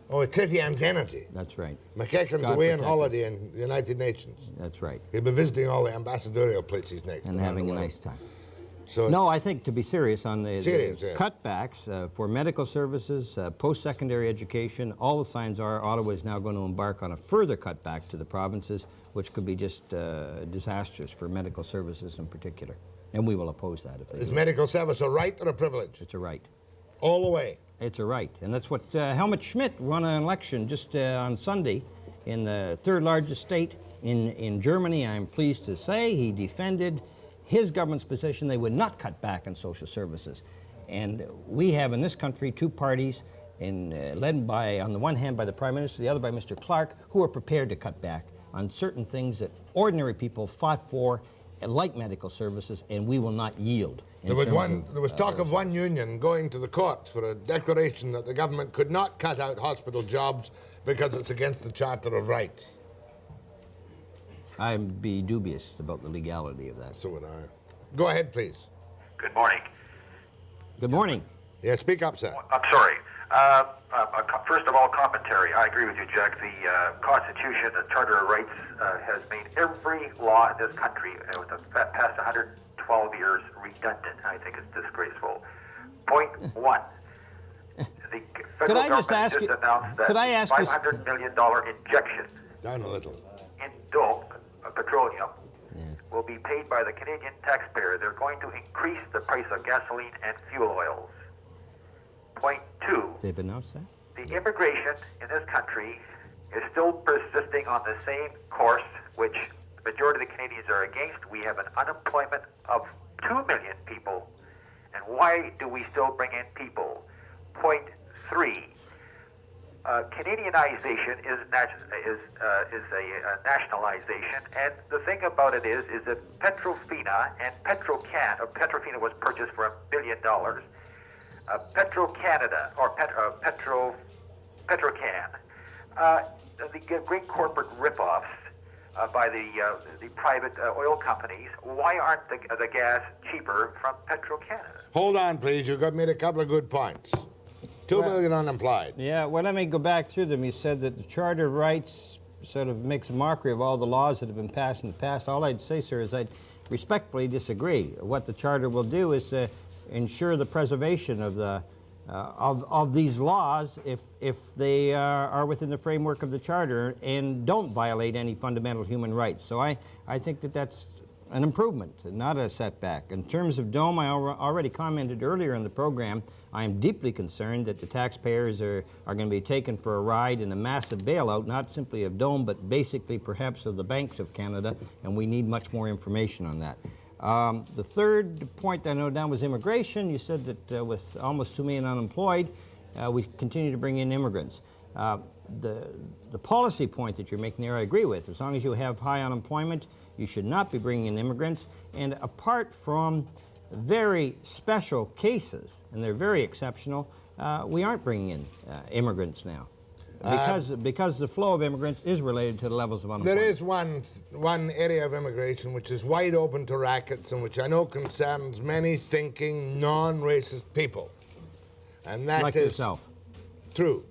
Oh, Chrétien's energy. That's right. McEachin's God away on protect holiday us. in the United Nations. That's right. He'll be visiting all the ambassadorial places next. And around having the a world. nice time. So No, I think to be serious on the Yeah. cutbacks for medical services, post-secondary education, all the signs are Ottawa is now going to embark on a further cutback to the provinces, which could be just disastrous for medical services in particular. And we will oppose that if they is do. medical service a right or a privilege? It's a right. All the way. It's a right. And that's what Helmut Schmidt won an election just on Sunday in the third largest state in Germany. I'm pleased to say he defended his government's position they would not cut back on social services. And we have in this country two parties led by, on the one hand, by the Prime Minister, the other by Mr. Clark, who are prepared to cut back on certain things that ordinary people fought for, like medical services, and we will not yield. There was talk of one union going to the courts for a declaration that the government could not cut out hospital jobs because it's against the Charter of Rights. I'd be dubious about the legality of that. So would I. Go ahead, please. Good morning. Good morning. Yeah, speak up, sir. I'm sorry. First of all, commentary. I agree with you, Jack. The Constitution, the Charter of Rights, has made every law in this country with the past 112 years redundant. I think it's disgraceful. Point one. The federal government just announced that $500 million injection Down a little. in Dome Petroleum will be paid by the Canadian taxpayer. They're going to increase the price of gasoline and fuel oils. Point two. They've announced that? The immigration in this country is still persisting on the same course, which the majority of the Canadians are against. We have an unemployment of 2 million people. And why do we still bring in people? Point three. Canadianization is a nationalization, and the thing about it is that Petrofina and Petrofina was purchased for $1 billion. Petro-Canada, or Petrocan, the great corporate rip-offs by the private oil companies. Why aren't the gas cheaper from Petro-Canada? Hold on, please. You've made a couple of good points. 2 million unemployed. Yeah, well, let me go back through them. You said that the Charter of Rights sort of makes a mockery of all the laws that have been passed in the past. All I'd say, sir, is I'd respectfully disagree. What the Charter will do is ensure the preservation of the of these laws if they are within the framework of the Charter and don't violate any fundamental human rights. So I think that that's an improvement, not a setback. In terms of Dome, I already commented earlier in the program, I am deeply concerned that the taxpayers are going to be taken for a ride in a massive bailout, not simply of Dome, but basically perhaps of the banks of Canada, and we need much more information on that. The third point I noted down was immigration. You said that with almost 2 million unemployed, we continue to bring in immigrants. The policy point that you're making there, I agree with. As long as you have high unemployment, you should not be bringing in immigrants. And apart from very special cases, and they're very exceptional, we aren't bringing in immigrants now. Because the flow of immigrants is related to the levels of unemployment. There is one area of immigration which is wide open to rackets and which I know concerns many thinking, non-racist people. And that like is yourself. True.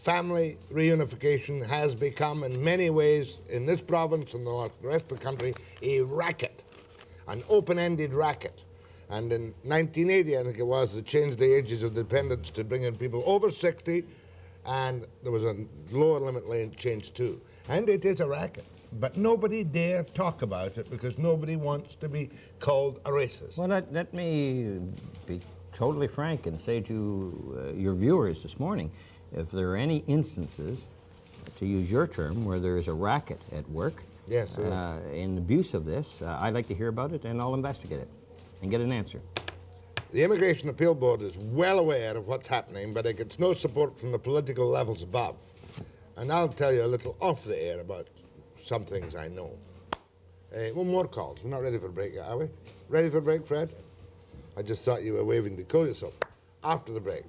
Family reunification has become, in many ways, in this province and the rest of the country, a racket, an open-ended racket. And in 1980, I think it was, they changed the ages of dependents to bring in people over 60, and there was a lower limit change too. And it is a racket. But nobody dare talk about it because nobody wants to be called a racist. Well, let me be totally frank and say to your viewers this morning, if there are any instances, to use your term, where there is a racket at work, yes, in abuse of this, I'd like to hear about it and I'll investigate it and get an answer. The Immigration Appeal Board is well aware of what's happening, but it gets no support from the political levels above. And I'll tell you a little off the air about some things I know. One more calls. We're not ready for a break yet, are we? Ready for a break, Fred? I just thought you were waving to call yourself. After the break.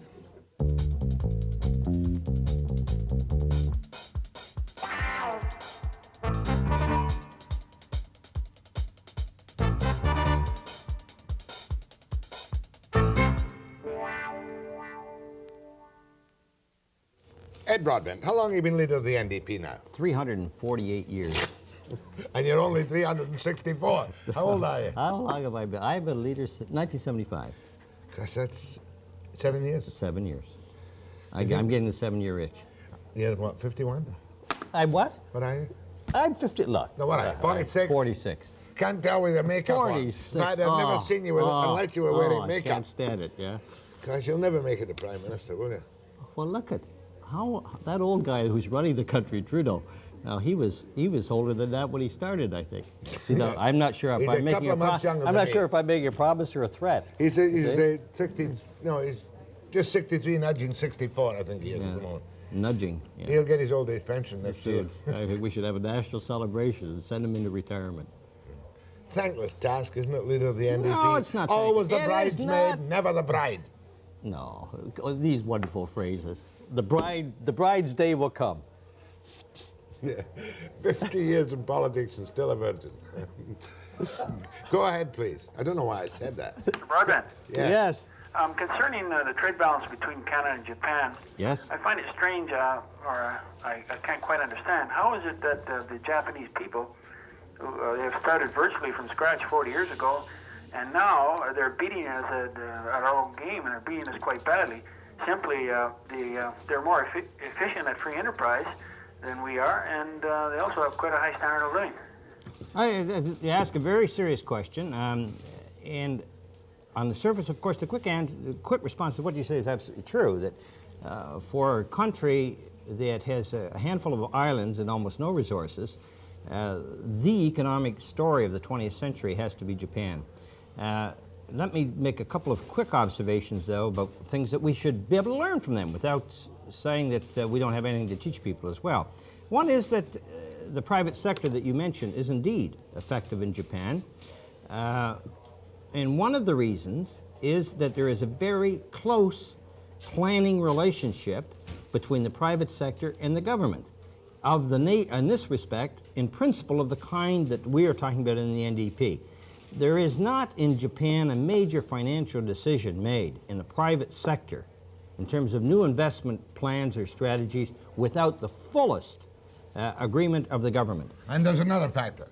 Ed Broadbent, how long have you been leader of the NDP now? 348 years. And you're only 364. How old are you? How long have I been? I've been a leader since 1975. Gosh, that's 7 years. 7 years. I'm getting the 7-year itch. You're what, 51? I'm what? What are you? I'm 50. Look. No, what are you, 46? 46. Can't tell with your makeup 46. on. In fact, I've never seen you with it unless you were wearing I makeup. can't stand it, yeah. Gosh, you'll never make it the Prime Minister, will you? Well, look at how that old guy who's running the country, Trudeau. Now he was older than that when he started, I think. See, now, I'm not sure if He's I'm a making couple of months younger I'm than not me. sure if I'm making a promise or a threat. He's 60. No, he's just 63, nudging 64. I think he is at the moment. Nudging. Yeah. He'll get his old age pension next year. I think we should have a national celebration and send him into retirement. Thankless task, isn't it, leader of the NDP? No, it's not. Always the It is bridesmaid, not. never the bride. No, these wonderful phrases. The bride's day will come. Yeah. 50 years in politics and still a virgin. Go ahead, please. I don't know why I said that. Broadbent. Yeah. Yes. Concerning the trade balance between Canada and Japan, Yes. I find it strange, or I can't quite understand. How is it that the Japanese people, who they have started virtually from scratch 40 years ago, and now they're beating us at our own game, and they're beating us quite badly. Simply, they're more efficient at free enterprise than we are, and they also have quite a high standard of living. You ask a very serious question, and on the surface, of course, the quick response to what you say is absolutely true, that for a country that has a handful of islands and almost no resources, the economic story of the 20th century has to be Japan. Let me make a couple of quick observations, though, about things that we should be able to learn from them without saying that we don't have anything to teach people as well. One is that the private sector that you mentioned is indeed effective in Japan. And one of the reasons is that there is a very close planning relationship between the private sector and the government. In this respect, in principle, of the kind that we are talking about in the NDP. There is not in Japan a major financial decision made in the private sector in terms of new investment plans or strategies without the fullest agreement of the government. And there's another factor.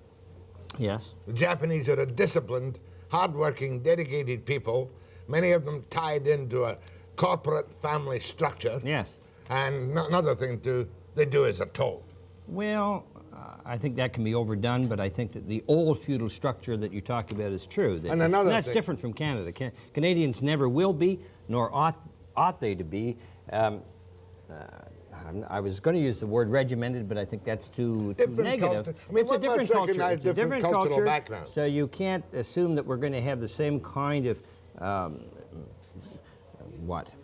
Yes. The Japanese are a disciplined, hard-working, dedicated people, many of them tied into a corporate family structure. Yes. And another thing, too, they do as they're told. Well, I think that can be overdone, but I think that the old feudal structure that you're talking about is true. And another that's thing. different from Canada. Canadians never will be, nor ought they to be. I was going to use the word regimented, but I think that's too negative. Culture. I mean, it's a one must different culture. recognize It's a different cultural culture, background. so you can't assume that we're going to have the same kind of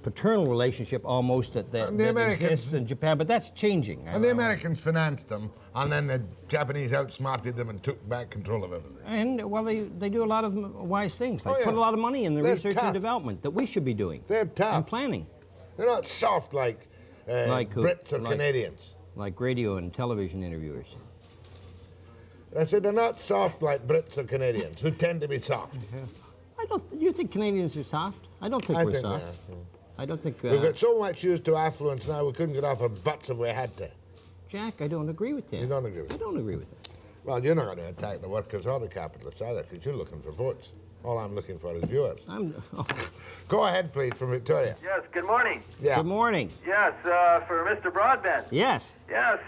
paternal relationship almost that exists in Japan, but that's changing. And the Americans financed them, and then the Japanese outsmarted them and took back control of everything. And, well, they do a lot of wise things. They Oh, yeah. put a lot of money in the They're research tough. and development that we should be doing. They're tough. And planning. They're not soft like, Like who? Brits or Like- Canadians. Like radio and television interviewers. I said they're not soft like Brits or Canadians, who tend to be soft. Do you think Canadians are soft? I don't think I we're think soft. they are. I don't think... We've got so much used to affluence now, we couldn't get off our butts if we had to. Jack, I don't agree with that. You don't agree with I that? don't agree with that. Well, you're not going to attack the workers or the capitalists either, because you're looking for votes. All I'm looking for is viewers. Go ahead, please, from Victoria. Yes, good morning. Yeah. Good morning. Yes, for Mr. Broadbent. Yes. Yes,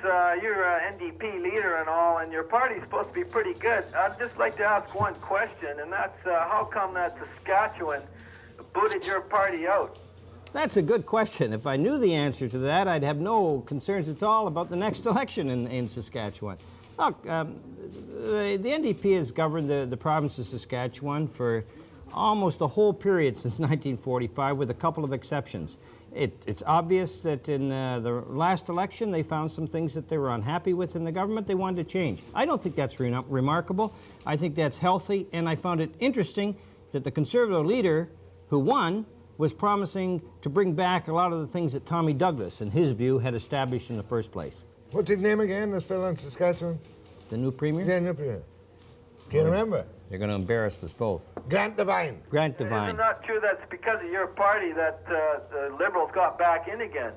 you're an NDP leader and all, and your party's supposed to be pretty good. I'd just like to ask one question, and that's how come that Saskatchewan booted your party out? That's a good question. If I knew the answer to that, I'd have no concerns at all about the next election in Saskatchewan. Look, the NDP has governed the province of Saskatchewan for almost the whole period since 1945, with a couple of exceptions. It's obvious that in the last election, they found some things that they were unhappy with in the government they wanted to change. I don't think that's remarkable. I think that's healthy, and I found it interesting that the Conservative leader who won was promising to bring back a lot of the things that Tommy Douglas, in his view, had established in the first place. What's his name again, this fellow in Saskatchewan? The new premier? Yeah, no premier. Can you remember? They're going to embarrass us both. Grant Devine. Grant Devine. Isn't that true that's because of your party that the Liberals got back in again,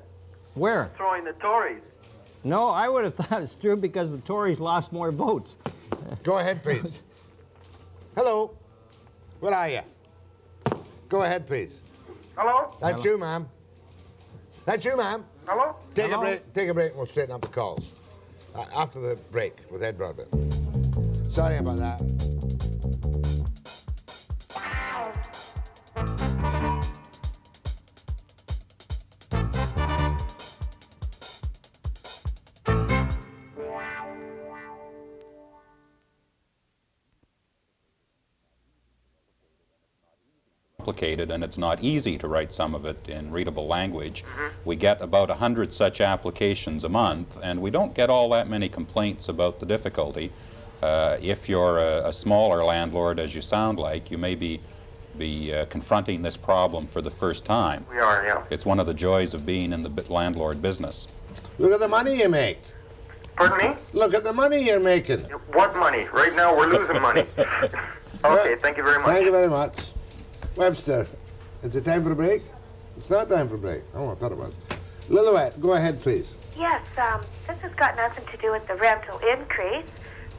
Where? throwing the Tories? No, I would have thought it's true because the Tories lost more votes. Go ahead, please. Hello. Where are you? Go ahead, please. Hello? That's you, ma'am. That's you, ma'am. Hello? Take Hello? a break, and we'll straighten up the calls. After the break with Ed Broadbent. Sorry about that. Complicated, and it's not easy to write some of it in readable language. We get about 100 such applications a month, and we don't get all that many complaints about the difficulty. If you're a smaller landlord, as you sound like, you may be confronting this problem for the first time. We are, yeah. It's one of the joys of being in the landlord business. Look at the money you make. Pardon me? Look at the money you're making. What money? Right now we're losing money. Okay, thank you very much. Thank you very much. Webster, is it time for a break? It's not time for a break. Oh, I thought it was. Lillooet, go ahead, please. Yes, this has got nothing to do with the rental increase,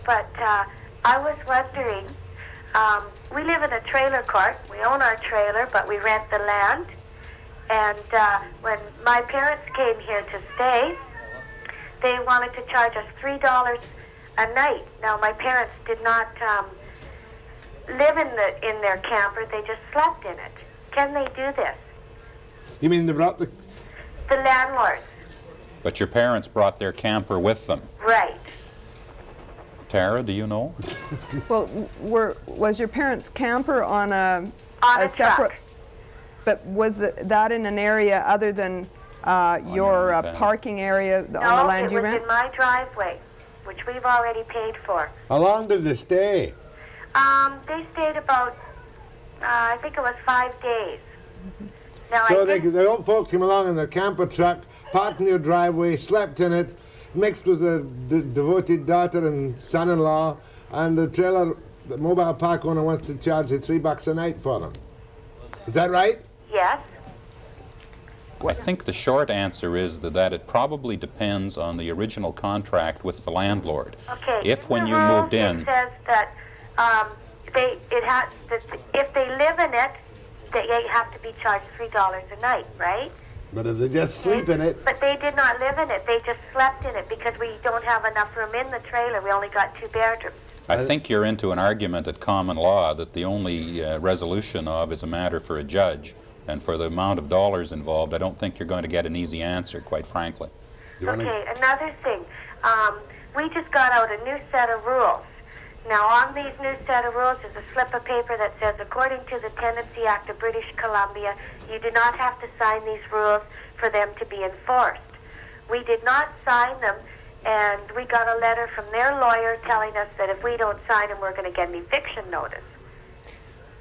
but I was wondering, we live in a trailer court. We own our trailer, but we rent the land. And when my parents came here to stay, they wanted to charge us $3 a night. Now, my parents did not live in their camper. They just slept in it. Can they do this? You mean they brought the... The landlords. But your parents brought their camper with them. Right. Tara, do you know? Well, was your parents' camper on a separate? Truck. But was that in an area other than your own parking area on the No, land it you was rent? in my driveway, which we've already paid for. How long did they stay? They stayed about, I think it was 5 days. Now, So I think the old folks came along in their camper truck, parked in your driveway, slept in it, mixed with their devoted daughter and son-in-law, and the mobile park owner wants to charge you $3 a night for them. Is that right? yes. I think the short answer is that it probably depends on the original contract with the landlord. Okay. If when the you rules, moved in, it says that if they live in it, they have to be charged $3 a night, right? But if they just sleep in it, But they did not live in it. They just slept in it because we don't have enough room in the trailer. We only got 2 bedrooms. I think you're into an argument at common law that the only resolution of is a matter for a judge, and for the amount of dollars involved, I don't think you're going to get an easy answer, quite frankly. Okay, another thing. We just got out a new set of rules. Now, on these new set of rules is a slip of paper that says, according to the Tenancy Act of British Columbia, you do not have to sign these rules for them to be enforced. We did not sign them, and we got a letter from their lawyer telling us that if we don't sign them, we're going to get an eviction notice.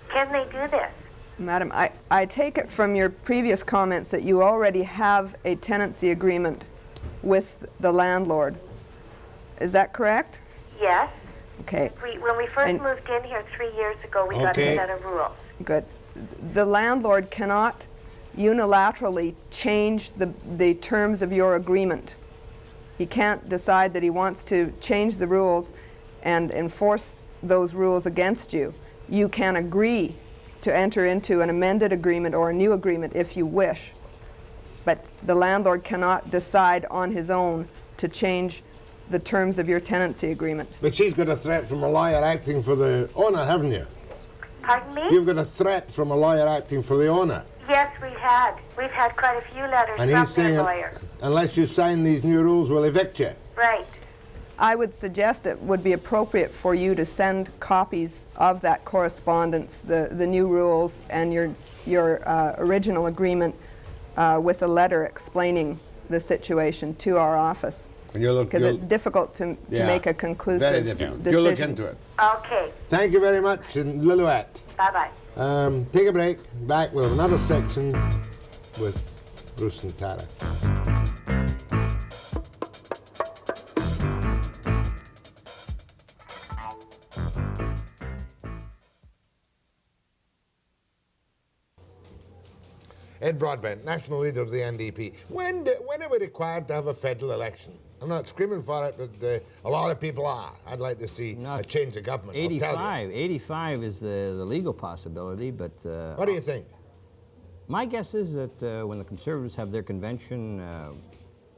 Can they do this? Madam, I take it from your previous comments that you already have a tenancy agreement with the landlord. Is that correct? Yes. Okay. When we first moved in here 3 years ago, we got a set of rules. Good. The landlord cannot unilaterally change the terms of your agreement. He can't decide that he wants to change the rules and enforce those rules against you. You can agree to enter into an amended agreement or a new agreement if you wish. But the landlord cannot decide on his own to change the terms of your tenancy agreement. but she's got a threat from a lawyer acting for the owner, haven't you? Pardon me? You've got a threat from a lawyer acting for the owner. Yes, we've had. We've had quite a few letters And from he's saying, their lawyer. unless you sign these new rules, we'll evict you. Right. I would suggest it would be appropriate for you to send copies of that correspondence, the new rules, and your original agreement with a letter explaining the situation to our office. Because it's difficult to make a conclusive very difficult. decision. You'll look into it. Okay. Thank you very much, and Lillooet. Bye-bye. Take a break. Back with another section with Bruce and Tara. Ed Broadbent, national leader of the NDP. When are we required to have a federal election? I'm not screaming for it, but a lot of people are. I'd like to see a change of government. 85 is the legal possibility, but... what do you think? My guess is that when the Conservatives have their convention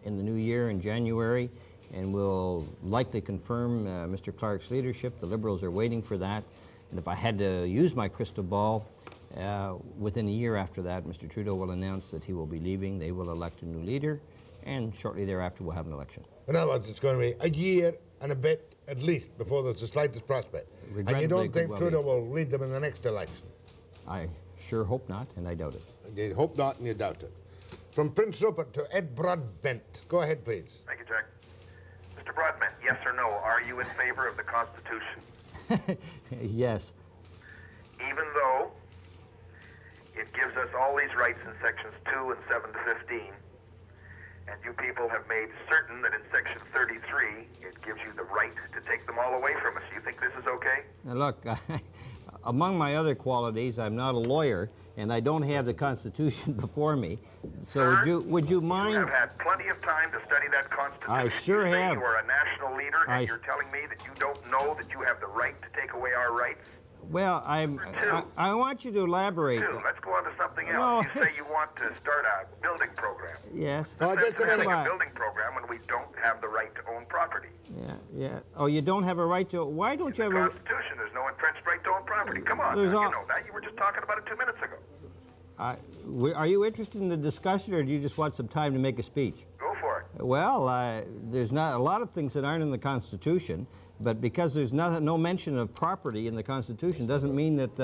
in the new year in January, and will likely confirm Mr. Clark's leadership, the Liberals are waiting for that, and if I had to use my crystal ball, within a year after that, Mr. Trudeau will announce that he will be leaving, they will elect a new leader, and shortly thereafter we'll have an election. In other words, it's going to be a year and a bit at least before there's the slightest prospect. And you don't think Trudeau will lead them in the next election? I sure hope not, and I doubt it. You hope not and you doubt it. From Prince Rupert to Ed Broadbent. Go ahead, please. Thank you, Jack. Mr. Broadbent, yes or no, are you in favor of the Constitution? Yes. Even though it gives us all these rights in sections 2 and 7 to 15, and you people have made certain that in section 33 it gives you the right to take them all away from us. You think this is okay? Now look, among my other qualities, I'm not a lawyer, and I don't have the Constitution before me. So Sir, would you mind? You have had plenty of time to study that Constitution. I sure you say have. You are a national leader, and you're telling me that you don't know that you have the right to take away our rights? Well, I want you to elaborate. Let's go on to something else. You say you want to start a building program. Yes. Oh, just a minute. A building program when we don't have the right to own property. Yeah. Oh, you don't have a right to. Why don't you have a? Constitution, there's no entrenched right to own property. Come on, you know that. You were just talking about it 2 minutes ago. Are you interested in the discussion, or do you just want some time to make a speech? Go for it. Well, there's not a lot of things that aren't in the Constitution. But because there's no mention of property in the Constitution doesn't mean that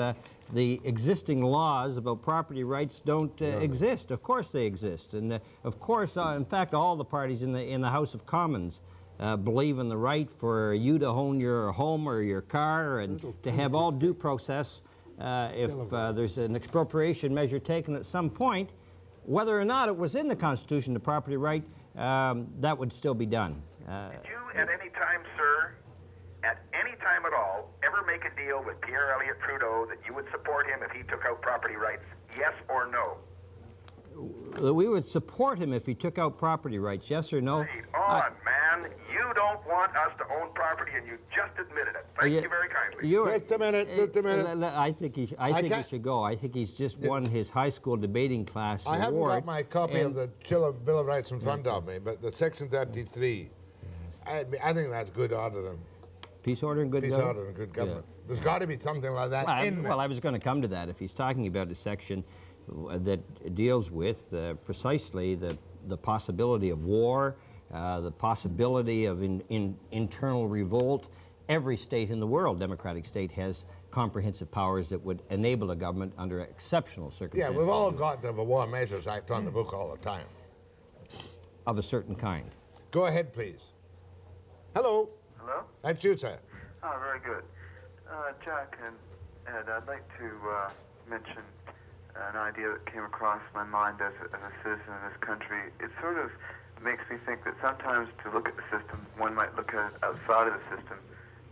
the existing laws about property rights don't exist. Of course they exist. And of course, in fact, all the parties in the House of Commons believe in the right for you to own your home or your car and to have all due process if there's an expropriation measure taken at some point. Whether or not it was in the Constitution, the property right, that would still be done. Did you at any time, sir, at any time at all, ever make a deal with Pierre Elliott Trudeau that you would support him if he took out property rights? Yes or no? We would support him if he took out property rights, yes or no? Read on, man. You don't want us to own property, and you just admitted it. Thank you very kindly. Just a minute, just a minute. I think he should go. I think he's just won his high school debating class I haven't award. got my copy of the Bill of Rights in front of me, but the Section 33, I think that's good order and Peace, order, and good peace, government. order, and good government. There's got to be something like that in there. Well, I was going to come to that. If he's talking about a section that deals with precisely the possibility of war, the possibility of internal revolt, every state in the world, democratic state, has comprehensive powers that would enable a government under exceptional circumstances. Yeah, we've all got the War Measures Act on the book all the time. Of a certain kind. Go ahead, please. Hello. Hello? That's you, sir. Oh, very good. Jack and Ed, I'd like to mention an idea that came across my mind as a citizen of this country. It sort of makes me think that sometimes to look at the system, one might look at it outside of the system.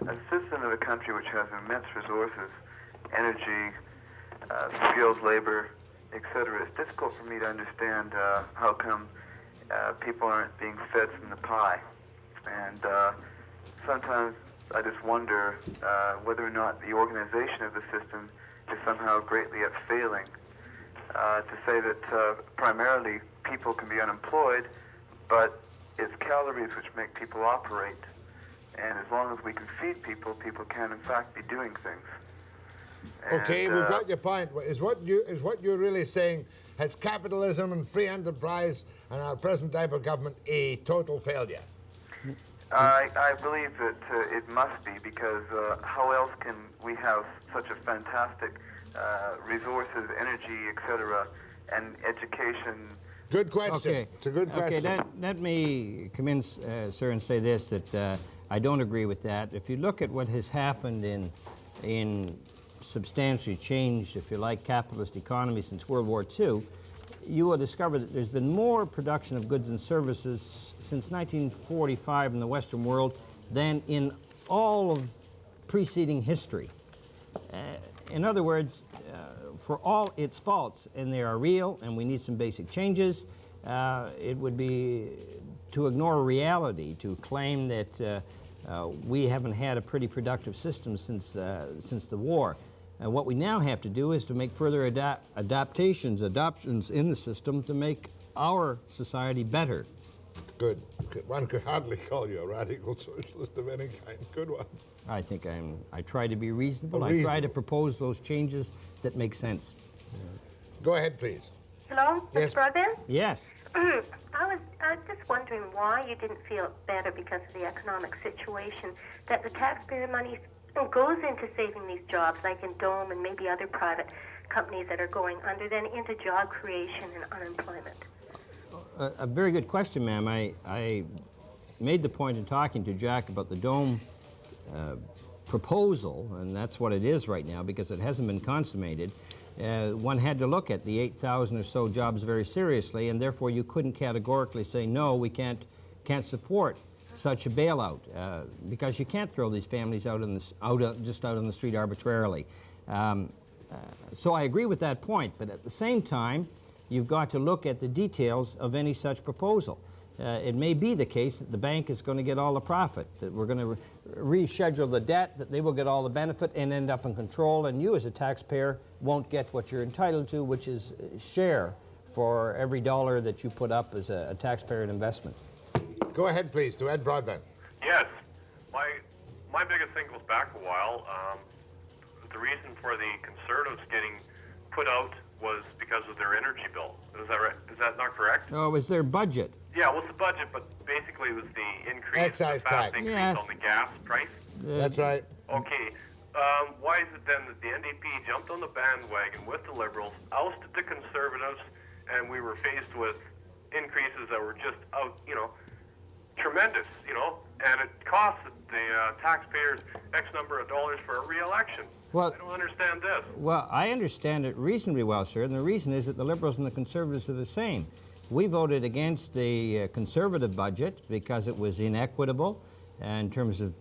As a citizen of a country which has immense resources, energy, skilled labor, etc., it's difficult for me to understand how come people aren't being fed from the pie. And sometimes I just wonder whether or not the organization of the system is somehow greatly at failing. To say that primarily people can be unemployed, but it's calories which make people operate. And as long as we can feed people, people can in fact be doing things. And, okay, we've got your point. Is what you're really saying, has capitalism and free enterprise and our present type of government a total failure? I believe that it must be, because how else can we have such a fantastic resources, energy, etc., and education? Good question. Okay. It's a good question. Okay, let me come in, sir, and say this, that I don't agree with that. If you look at what has happened in substantially changed, if you like, capitalist economy since World War II, you will discover that there's been more production of goods and services since 1945 in the Western world than in all of preceding history. In other words, for all its faults, and they are real, and we need some basic changes, it would be to ignore reality, to claim that we haven't had a pretty productive system since the war. And what we now have to do is to make further adoptions in the system to make our society better. Good. One could hardly call you a radical socialist of any kind. Good one. I think I try to be reasonable. I try to propose those changes that make sense. Go ahead, please. Hello, Yes. Mr. Broadbent? Yes. I was just wondering why you didn't feel better because of the economic situation, that the taxpayer money goes into saving these jobs, like in Dome and maybe other private companies that are going under, then into job creation and unemployment. A very good question, ma'am. I made the point in talking to Jack about the Dome proposal, and that's what it is right now because it hasn't been consummated. One had to look at the 8,000 or so jobs very seriously, and therefore you couldn't categorically say, no, we can't support such a bailout, because you can't throw these families just out on the street arbitrarily. So I agree with that point, but at the same time, you've got to look at the details of any such proposal. It may be the case that the bank is going to get all the profit, that we're going to reschedule the debt, that they will get all the benefit and end up in control, and you as a taxpayer won't get what you're entitled to, which is share for every dollar that you put up as a taxpayer investment. Go ahead, please, to Ed Broadbent. Yes. My biggest thing goes back a while. The reason for the Conservatives getting put out was because of their energy bill. Is that right? Is that not correct? Oh, it was their budget. Yeah, well, it's the budget, but basically it was the increase, Excise the fast tax. increase Yes. on the gas price. That's right. Okay. Why is it then that the NDP jumped on the bandwagon with the Liberals, ousted the Conservatives, and we were faced with increases that were just tremendous, and it cost the taxpayers X number of dollars for a re-election. Well, I don't understand this. Well, I understand it reasonably well, sir, and the reason is that the Liberals and the Conservatives are the same. We voted against the Conservative budget because it was inequitable in terms of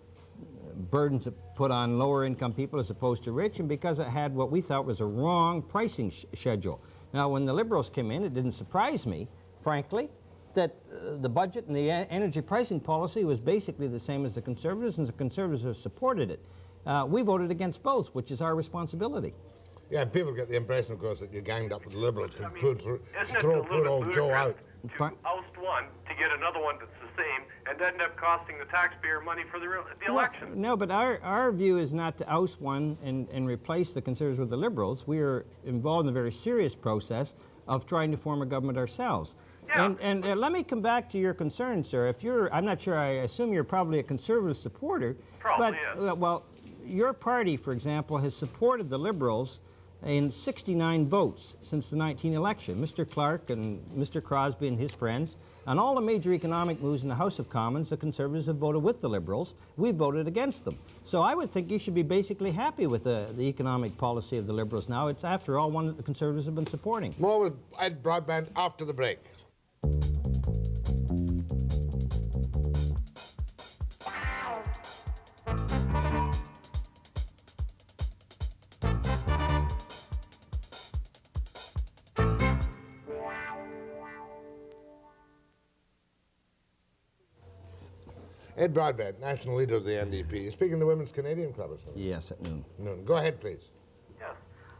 burdens put on lower-income people as opposed to rich, and because it had what we thought was a wrong pricing schedule. Now, when the Liberals came in, it didn't surprise me, frankly. that the budget and the energy pricing policy was basically the same as the Conservatives, and the Conservatives have supported it. We voted against both, which is our responsibility. Yeah, people get the impression, of course, that you ganged up with the Liberals to Isn't it throw a poor little old Joe out. to oust one to get another one that's the same and end up costing the taxpayer money for the election? No, but our view is not to oust one and replace the Conservatives with the Liberals. We are involved in a very serious process of trying to form a government ourselves. Yeah. And let me come back to your concern, sir. If you're, I'm not sure, I assume you're probably a Conservative supporter. Probably, but, yes. Well, your party, for example, has supported the Liberals in 69 votes since the 19 election. Mr. Clark and Mr. Crosby and his friends. On all the major economic moves in the House of Commons, the Conservatives have voted with the Liberals. We voted against them. So I would think you should be basically happy with the economic policy of the Liberals now. It's, after all, one that the Conservatives have been supporting. More with Ed Broadbent after the break. Ed Broadbent, national leader of the NDP, speaking to the Women's Canadian Club or something. Yes, at noon. Go ahead, please. Yes.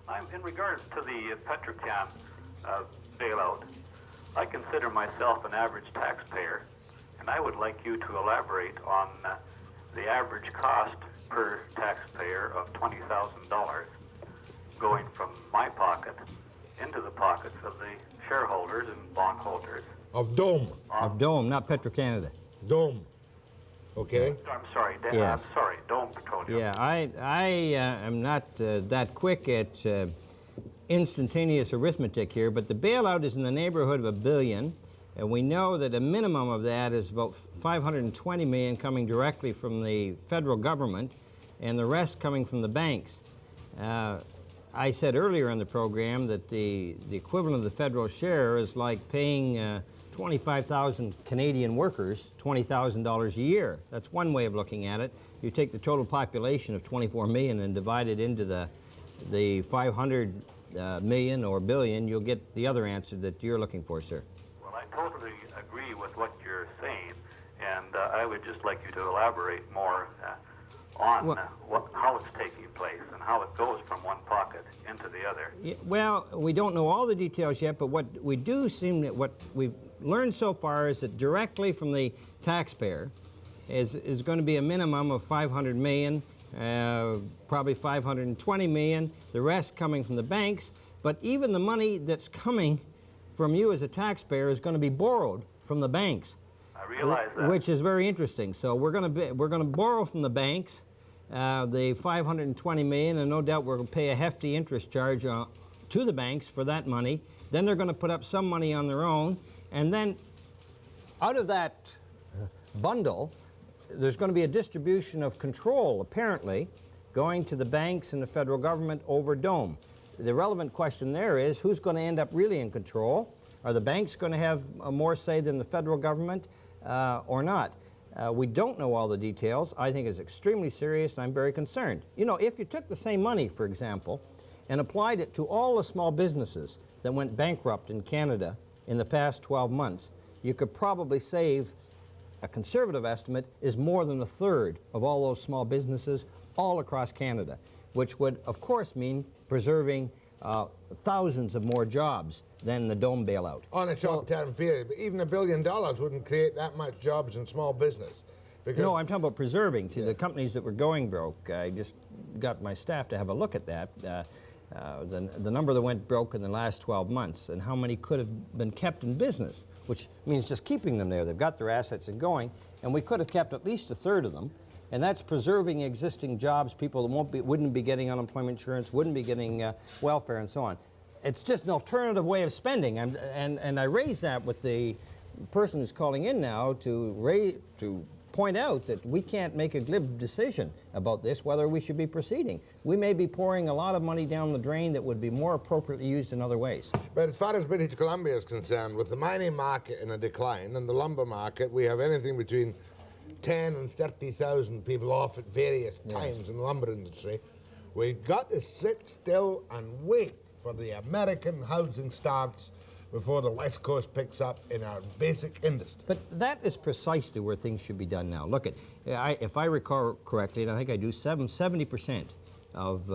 I'm in regards to the Petrochem bailout. I consider myself an average taxpayer, and I would like you to elaborate on the average cost per taxpayer of $20,000 going from my pocket into the pockets of the shareholders and bondholders. Of Dome. Of Dome, not Petro-Canada. Dome. Okay. I'm sorry, Yes. I'm sorry, Dome Petroleum. Yeah, I am not that quick at instantaneous arithmetic here, but the bailout is in the neighborhood of $1 billion, and we know that a minimum of that is about $520 million coming directly from the federal government, and the rest coming from the banks. I said earlier in the program that the equivalent of the federal share is like paying 25,000 Canadian workers $20,000 a year. That's one way of looking at it. You take the total population of 24 million and divide it into the 500 million or billion, you'll get the other answer that you're looking for, sir. Well, I totally agree with what you're saying, and I would just like you to elaborate more on how it's taking place and how it goes from one pocket into the other. Yeah, well, we don't know all the details yet, but what we do seem that what we've learned so far is that directly from the taxpayer is going to be a minimum of 500 million, probably 520 million, the rest coming from the banks. But even the money that's coming from you as a taxpayer is going to be borrowed from the banks. I realize that. Which is very interesting. So we're going to borrow from the banks the 520 million, and no doubt we're going to pay a hefty interest charge to the banks for that money. Then they're going to put up some money on their own, and then out of that bundle, there's going to be a distribution of control, apparently, going to the banks and the federal government over Dome. The relevant question there is, who's going to end up really in control? Are the banks going to have more say than the federal government or not? We don't know all the details. I think it's extremely serious, and I'm very concerned. You know, if you took the same money, for example, and applied it to all the small businesses that went bankrupt in Canada in the past 12 months, you could probably save, a conservative estimate, is more than a third of all those small businesses all across Canada, which would, of course, mean preserving thousands of more jobs than the Dome bailout. On a short-term period, but even $1 billion wouldn't create that much jobs in small business. No, I'm talking about preserving. See, the companies that were going broke, I just got my staff to have a look at that. The number that went broke in the last 12 months and how many could have been kept in business, which means just keeping them there. They've got their assets and going, and we could have kept at least a third of them, and that's preserving existing jobs, people that wouldn't be getting unemployment insurance, wouldn't be getting welfare and so on. It's just an alternative way of spending, and I raise that with the person who's calling in now to point out that we can't make a glib decision about this, whether we should be proceeding. We may be pouring a lot of money down the drain that would be more appropriately used in other ways. But as far as British Columbia is concerned, with the mining market in a decline and the lumber market, we have anything between 10 and 30,000 people off at various times in the lumber industry. We've got to sit still and wait for the American housing starts, before the West Coast picks up in our basic industry. But that is precisely where things should be done now. Look, if I recall correctly, and I think I do, 70% of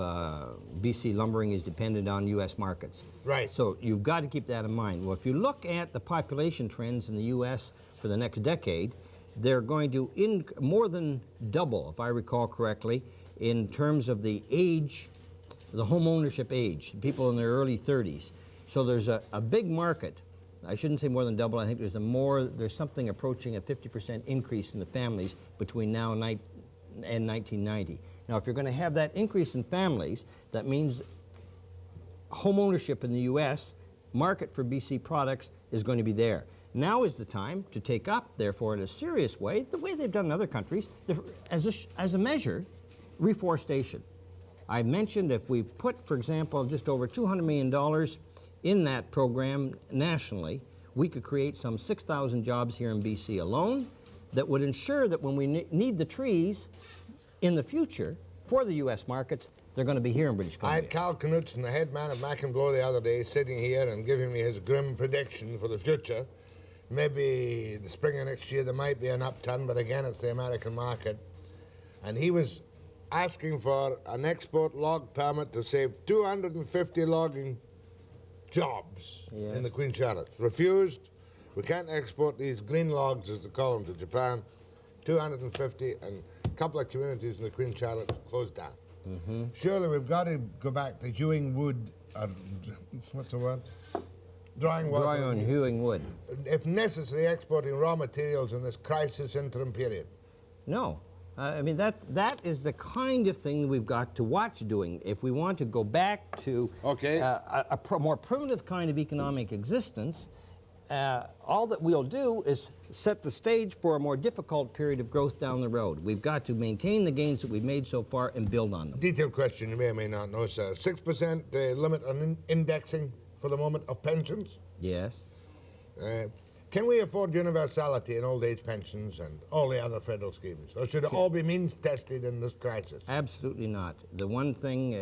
BC lumbering is dependent on U.S. markets. Right. So you've got to keep that in mind. Well, if you look at the population trends in the U.S. for the next decade, they're going to more than double, if I recall correctly, in terms of the age, the home ownership age, people in their early 30s. So there's a big market. I shouldn't say more than double. I think there's something approaching a 50% increase in the families between now and 1990. Now, if you're going to have that increase in families, that means home ownership in the U.S., market for BC products is going to be there. Now is the time to take up, therefore, in a serious way, the way they've done in other countries, as a measure, reforestation. I mentioned if we put, for example, just over $200 million in that program nationally, we could create some 6,000 jobs here in BC alone that would ensure that when we need the trees in the future for the U.S. markets, they're going to be here in British Columbia. I had Carl Knutson, the head man of Mac and Blow, the other day, sitting here and giving me his grim prediction for the future. Maybe the spring of next year there might be an upturn, but again, it's the American market. And he was asking for an export log permit to save 250 logging jobs in the Queen Charlotte. Refused. We can't export these green logs, as they call them, to Japan. 250, and a couple of communities in the Queen Charlotte closed down. Mm-hmm. Surely we've got to go back to hewing wood, what's the word? Drawing on hewing wood. If necessary, exporting raw materials in this crisis interim period. No. I mean, that is the kind of thing we've got to watch doing. If we want to go back to a more primitive kind of economic existence, all that we'll do is set the stage for a more difficult period of growth down the road. We've got to maintain the gains that we've made so far and build on them. Detailed question you may or may not know, sir. 6% limit on indexing for the moment of pensions? Yes. Can we afford universality in old age pensions and all the other federal schemes? Or should it all be means tested in this crisis? Absolutely not. The one thing,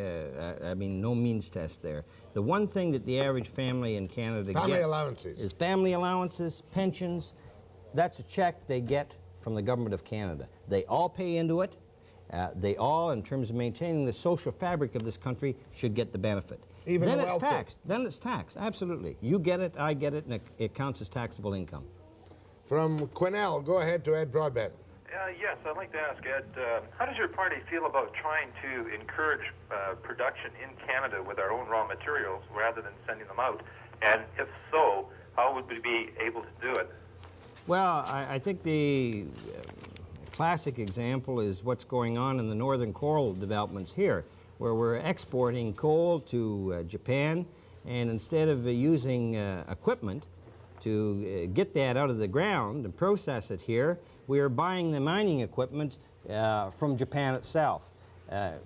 I mean, no means test there. The one thing that the average family in Canada gets is family allowances, pensions. That's a check they get from the government of Canada. They all pay into it. They all, in terms of maintaining the social fabric of this country, should get the benefit. Then it's taxed. Then it's taxed, absolutely. You get it, I get it, and it counts as taxable income. From Quesnel, go ahead to Ed Broadbent. Yes, I'd like to ask Ed, how does your party feel about trying to encourage production in Canada with our own raw materials rather than sending them out? And if so, how would we be able to do it? Well, I think the classic example is what's going on in the northern coal developments here, where we're exporting coal to Japan, and instead of using equipment to get that out of the ground and process it here, we are buying the mining equipment from Japan itself.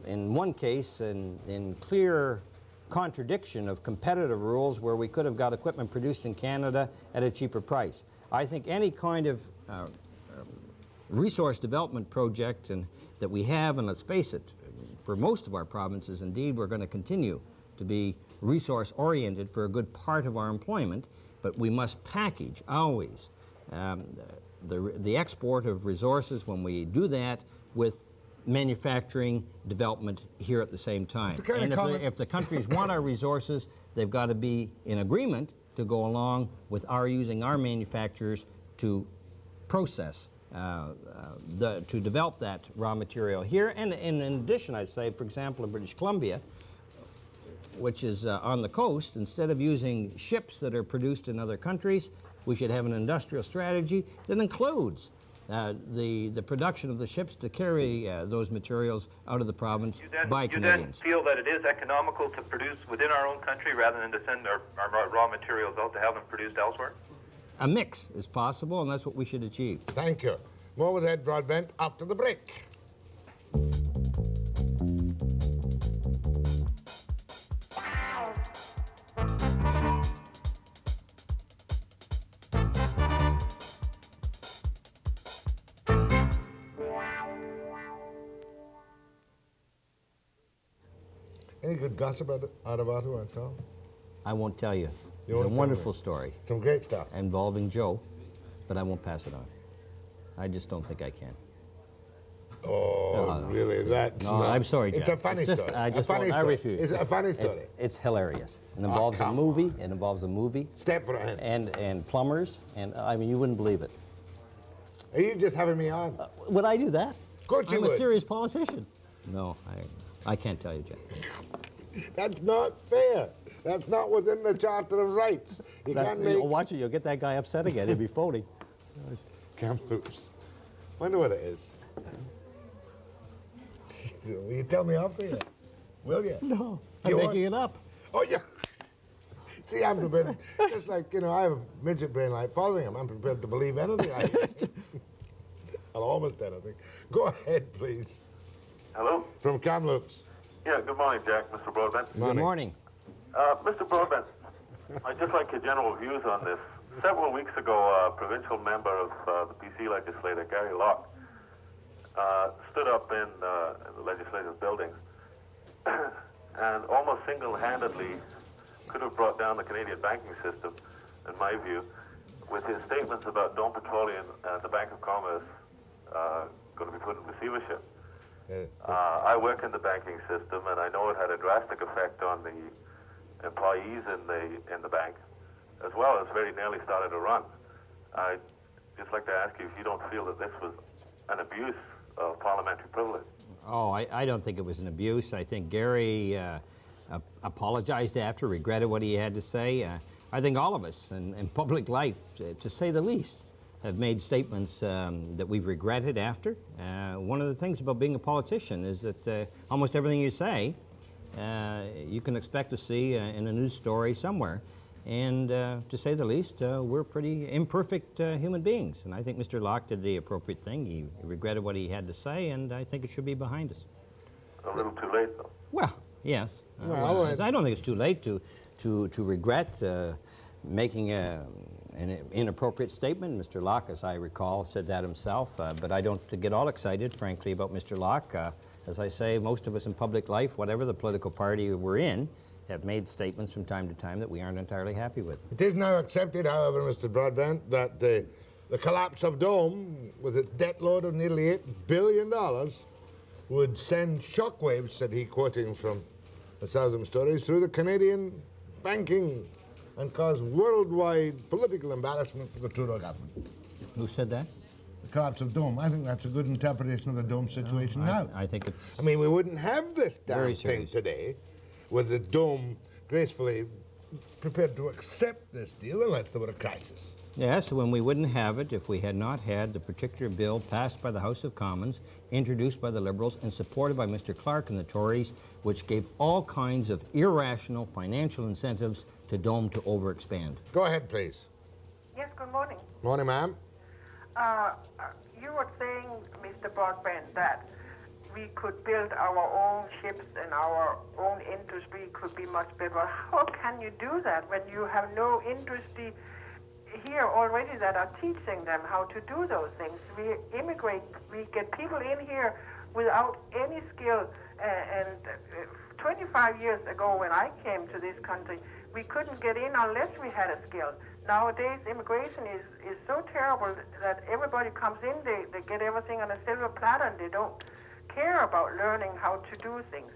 In one case, in clear contradiction of competitive rules where we could have got equipment produced in Canada at a cheaper price. I think any kind of resource development project that we have, and let's face it, for most of our provinces, indeed, we're going to continue to be resource-oriented for a good part of our employment, but we must package, always, the export of resources when we do that with manufacturing development here at the same time. And if the countries want our resources, they've got to be in agreement to go along with our using our manufacturers to process to develop that raw material here. And in addition, I'd say, for example, in British Columbia, which is on the coast, instead of using ships that are produced in other countries, we should have an industrial strategy that includes the production of the ships to carry those materials out of the province by Canadians. You then feel that it is economical to produce within our own country rather than to send our raw materials out to have them produced elsewhere? A mix is possible, and that's what we should achieve. Thank you. More with Ed Broadbent after the break. Any good gossip out of Ottawa at all? I won't tell you. You It's a won't tell wonderful me. story. Some great stuff. Involving Joe, but I won't pass it on. I just don't think I can. Oh, No, really? That's no, not... I'm sorry, Jack. It's a funny just, story. I just a funny won't, I story. refuse. Is it a funny story? It's hilarious. It involves a come movie. It involves a movie. Step for a hand. And plumbers, and I mean, you wouldn't believe it. Are you just having me on? Would I do that? Of course you I'm would. a serious politician. No, I can't tell you, Jack. That's not fair. That's not within the Charter of Rights. You can't make... Watch it. You'll get that guy upset again. He'll be phoning. Kamloops. Wonder what it is. Will you tell me off there? Will you? No, I'm You making want- it up. Oh, yeah. See, I'm prepared. Just like, I have a midget brain like Fotheringham. I'm prepared to believe anything I hear. Well, almost anything. Go ahead, please. Hello? From Kamloops. Yeah, good morning, Jack, Mr. Broadbent. Good morning. Mr. Broadbent, I'd just like your general views on this. Several weeks ago, a provincial member of the PC legislature, Gary Locke, stood up in the legislative buildings and almost single-handedly could have brought down the Canadian banking system, in my view, with his statements about Dome Petroleum and the Bank of Commerce going to be put in receivership. I work in the banking system, and I know it had a drastic effect on the employees in the bank, as well as very nearly started a run. I'd just like to ask you if you don't feel that this was an abuse of parliamentary privilege. Oh, I don't think it was an abuse. I think Gary apologized after, regretted what he had to say. I think all of us in public life, to say the least, have made statements that we've regretted after. One of the things about being a politician is that almost everything you say, you can expect to see in a news story somewhere. And to say the least, we're pretty imperfect human beings. And I think Mr. Locke did the appropriate thing. He regretted what he had to say, and I think it should be behind us. A little too late, though. Well, yes. Well, I don't think it's too late to regret making an inappropriate statement. Mr. Locke, as I recall, said that himself. But I don't get all excited, frankly, about Mr. Locke. As I say, most of us in public life, whatever the political party we're in, have made statements from time to time that we aren't entirely happy with. It is now accepted, however, Mr. Broadbent, that the collapse of Dome, with its debt load of nearly $8 billion, would send shockwaves, said he, quoting from the Southern Stories, through the Canadian banking and cause worldwide political embarrassment for the Trudeau government. Who said that? The collapse of Dome. I think that's a good interpretation of the Dome situation now. I think it's... I mean, we wouldn't have this damn Very thing serious. today with the Dome gracefully prepared to accept this deal unless there were a crisis. Yes, when we wouldn't have it if we had not had the particular bill passed by the House of Commons, introduced by the Liberals, and supported by Mr. Clark and the Tories, which gave all kinds of irrational financial incentives to Dome to overexpand. Go ahead, please. Yes, good morning. Morning, ma'am. You were saying, Mr. Broadbent, that we could build our own ships and our own industry could be much better. How can you do that when you have no industry here already that are teaching them how to do those things? We immigrate, we get people in here without any skill. And 25 years ago when I came to this country, we couldn't get in unless we had a skill. Nowadays, immigration is so terrible that everybody comes in, they get everything on a silver platter, and they don't care about learning how to do things.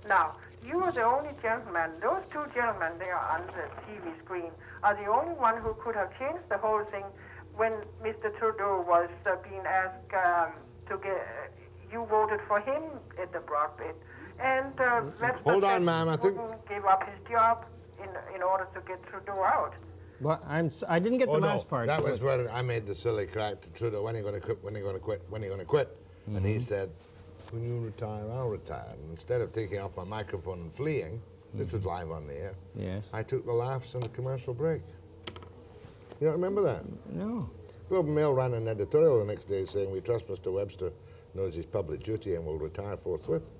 Now, you are the only gentleman, those two gentlemen there on the TV screen are the only one who could have changed the whole thing when Mr. Trudeau was being asked to get, you voted for him at the Broadbent. And Webster Hold on, ma'am, I think... wouldn't give up his job in order to get Trudeau out. Well, I didn't get the last part. That was where I made the silly crack to Trudeau. When are you going to quit? When are you going to quit? When are you going to quit? And he said, when you retire, I'll retire. And instead of taking off my microphone and fleeing, this was live on the air, Yes. I took the laughs and the commercial break. You don't remember that? No. Globe and Mail ran an editorial the next day saying, we trust Mr. Webster knows his public duty and will retire forthwith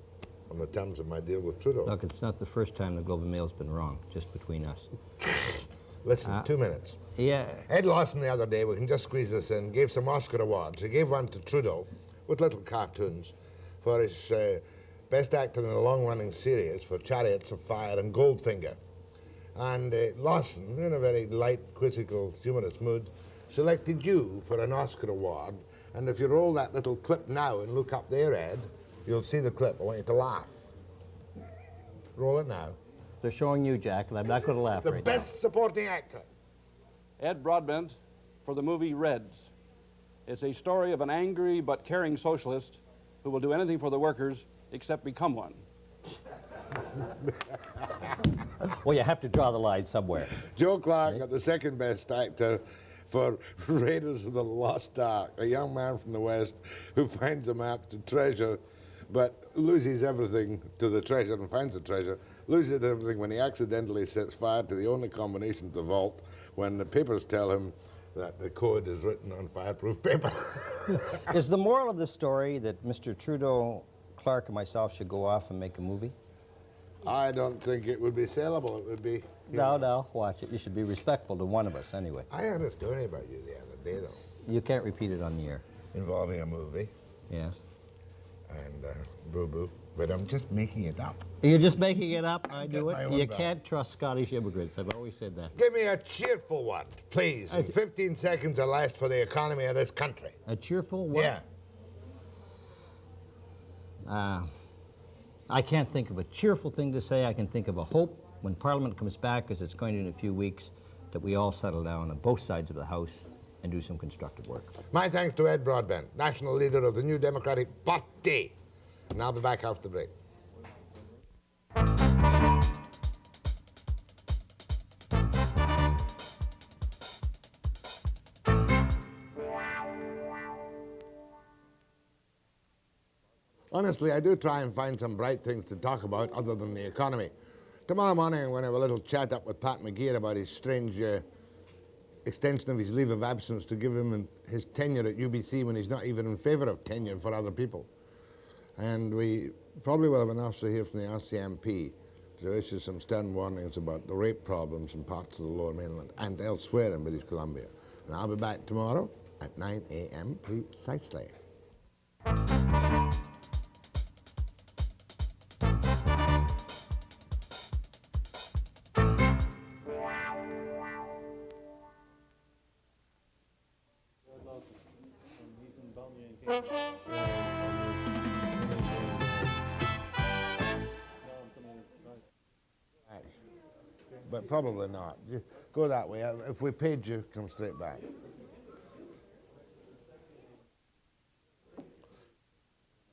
on the terms of my deal with Trudeau. Look, it's not the first time the Globe and Mail's been wrong, just between us. Listen, 2 minutes. Yeah. Ed Lawson the other day, we can just squeeze this in, gave some Oscar awards. He gave one to Trudeau with little cartoons for his best actor in a long-running series for Chariots of Fire and Goldfinger. And Lawson, in a very light, quizzical, humorous mood, selected you for an Oscar award. And if you roll that little clip now and look up there, Ed, you'll see the clip. I want you to laugh. Roll it now. They're showing you, Jack, and I'm not going to laugh right now. The best supporting actor. Ed Broadbent for the movie Reds. It's a story of an angry but caring socialist who will do anything for the workers except become one. Well, you have to draw the line somewhere. Joe Clark got the second best actor for Raiders of the Lost Ark, a young man from the West who finds a map to treasure, but loses everything to the treasure and finds the treasure, loses everything when he accidentally sets fire to the only combination to the vault when the papers tell him that the code is written on fireproof paper. Is the moral of the story that Mr. Trudeau, Clark, and myself should go off and make a movie? I don't think it would be sellable. It would be... No, watch it. You should be respectful to one of us anyway. I heard a story about you the other day, though. You can't repeat it on the air. Involving a movie. Yes. And boo-boo. But I'm just making it up. You're just making it up? I knew my it. own You back. can't trust Scottish immigrants. I've always said that. Give me a cheerful one, please. In 15 seconds or less for the economy of this country. A cheerful one? Yeah. I can't think of a cheerful thing to say. I can think of a hope when Parliament comes back, as it's going to in a few weeks, that we all settle down on both sides of the House and do some constructive work. My thanks to Ed Broadbent, national leader of the New Democratic Party. And I'll be back after the break. Honestly, I do try and find some bright things to talk about other than the economy. Tomorrow morning, I'm going to have a little chat up with Pat McGeer about his strange extension of his leave of absence to give him his tenure at UBC when he's not even in favour of tenure for other people. And we probably will have an officer here from the RCMP to issue some stern warnings about the rape problems in parts of the Lower Mainland and elsewhere in British Columbia. And I'll be back tomorrow at 9 a.m. precisely. But probably not. You go that way. If we paid you, come straight back.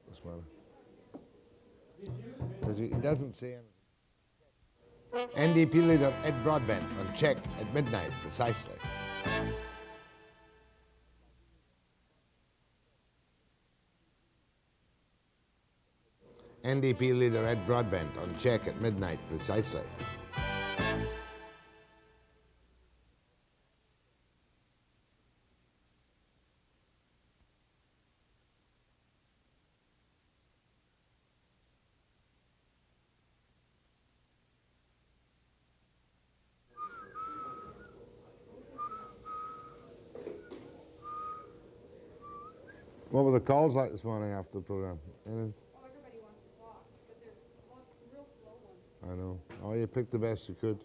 What's the matter? Because he doesn't say anything. NDP leader Ed Broadbent on check at midnight, precisely. NDP leader Ed Broadbent on check at midnight, precisely. What were the calls like this morning after the program? Anything? Well, everybody wants to talk, but there's lots of real slow ones. I know. Oh, you picked the best you could.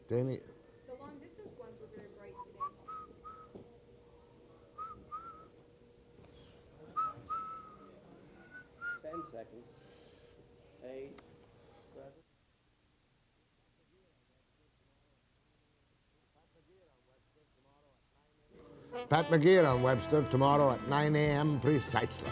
Danny, The long distance ones were very bright today. 10 seconds. 8, 7. Pat McGeer on Webster tomorrow at 9 a.m. precisely.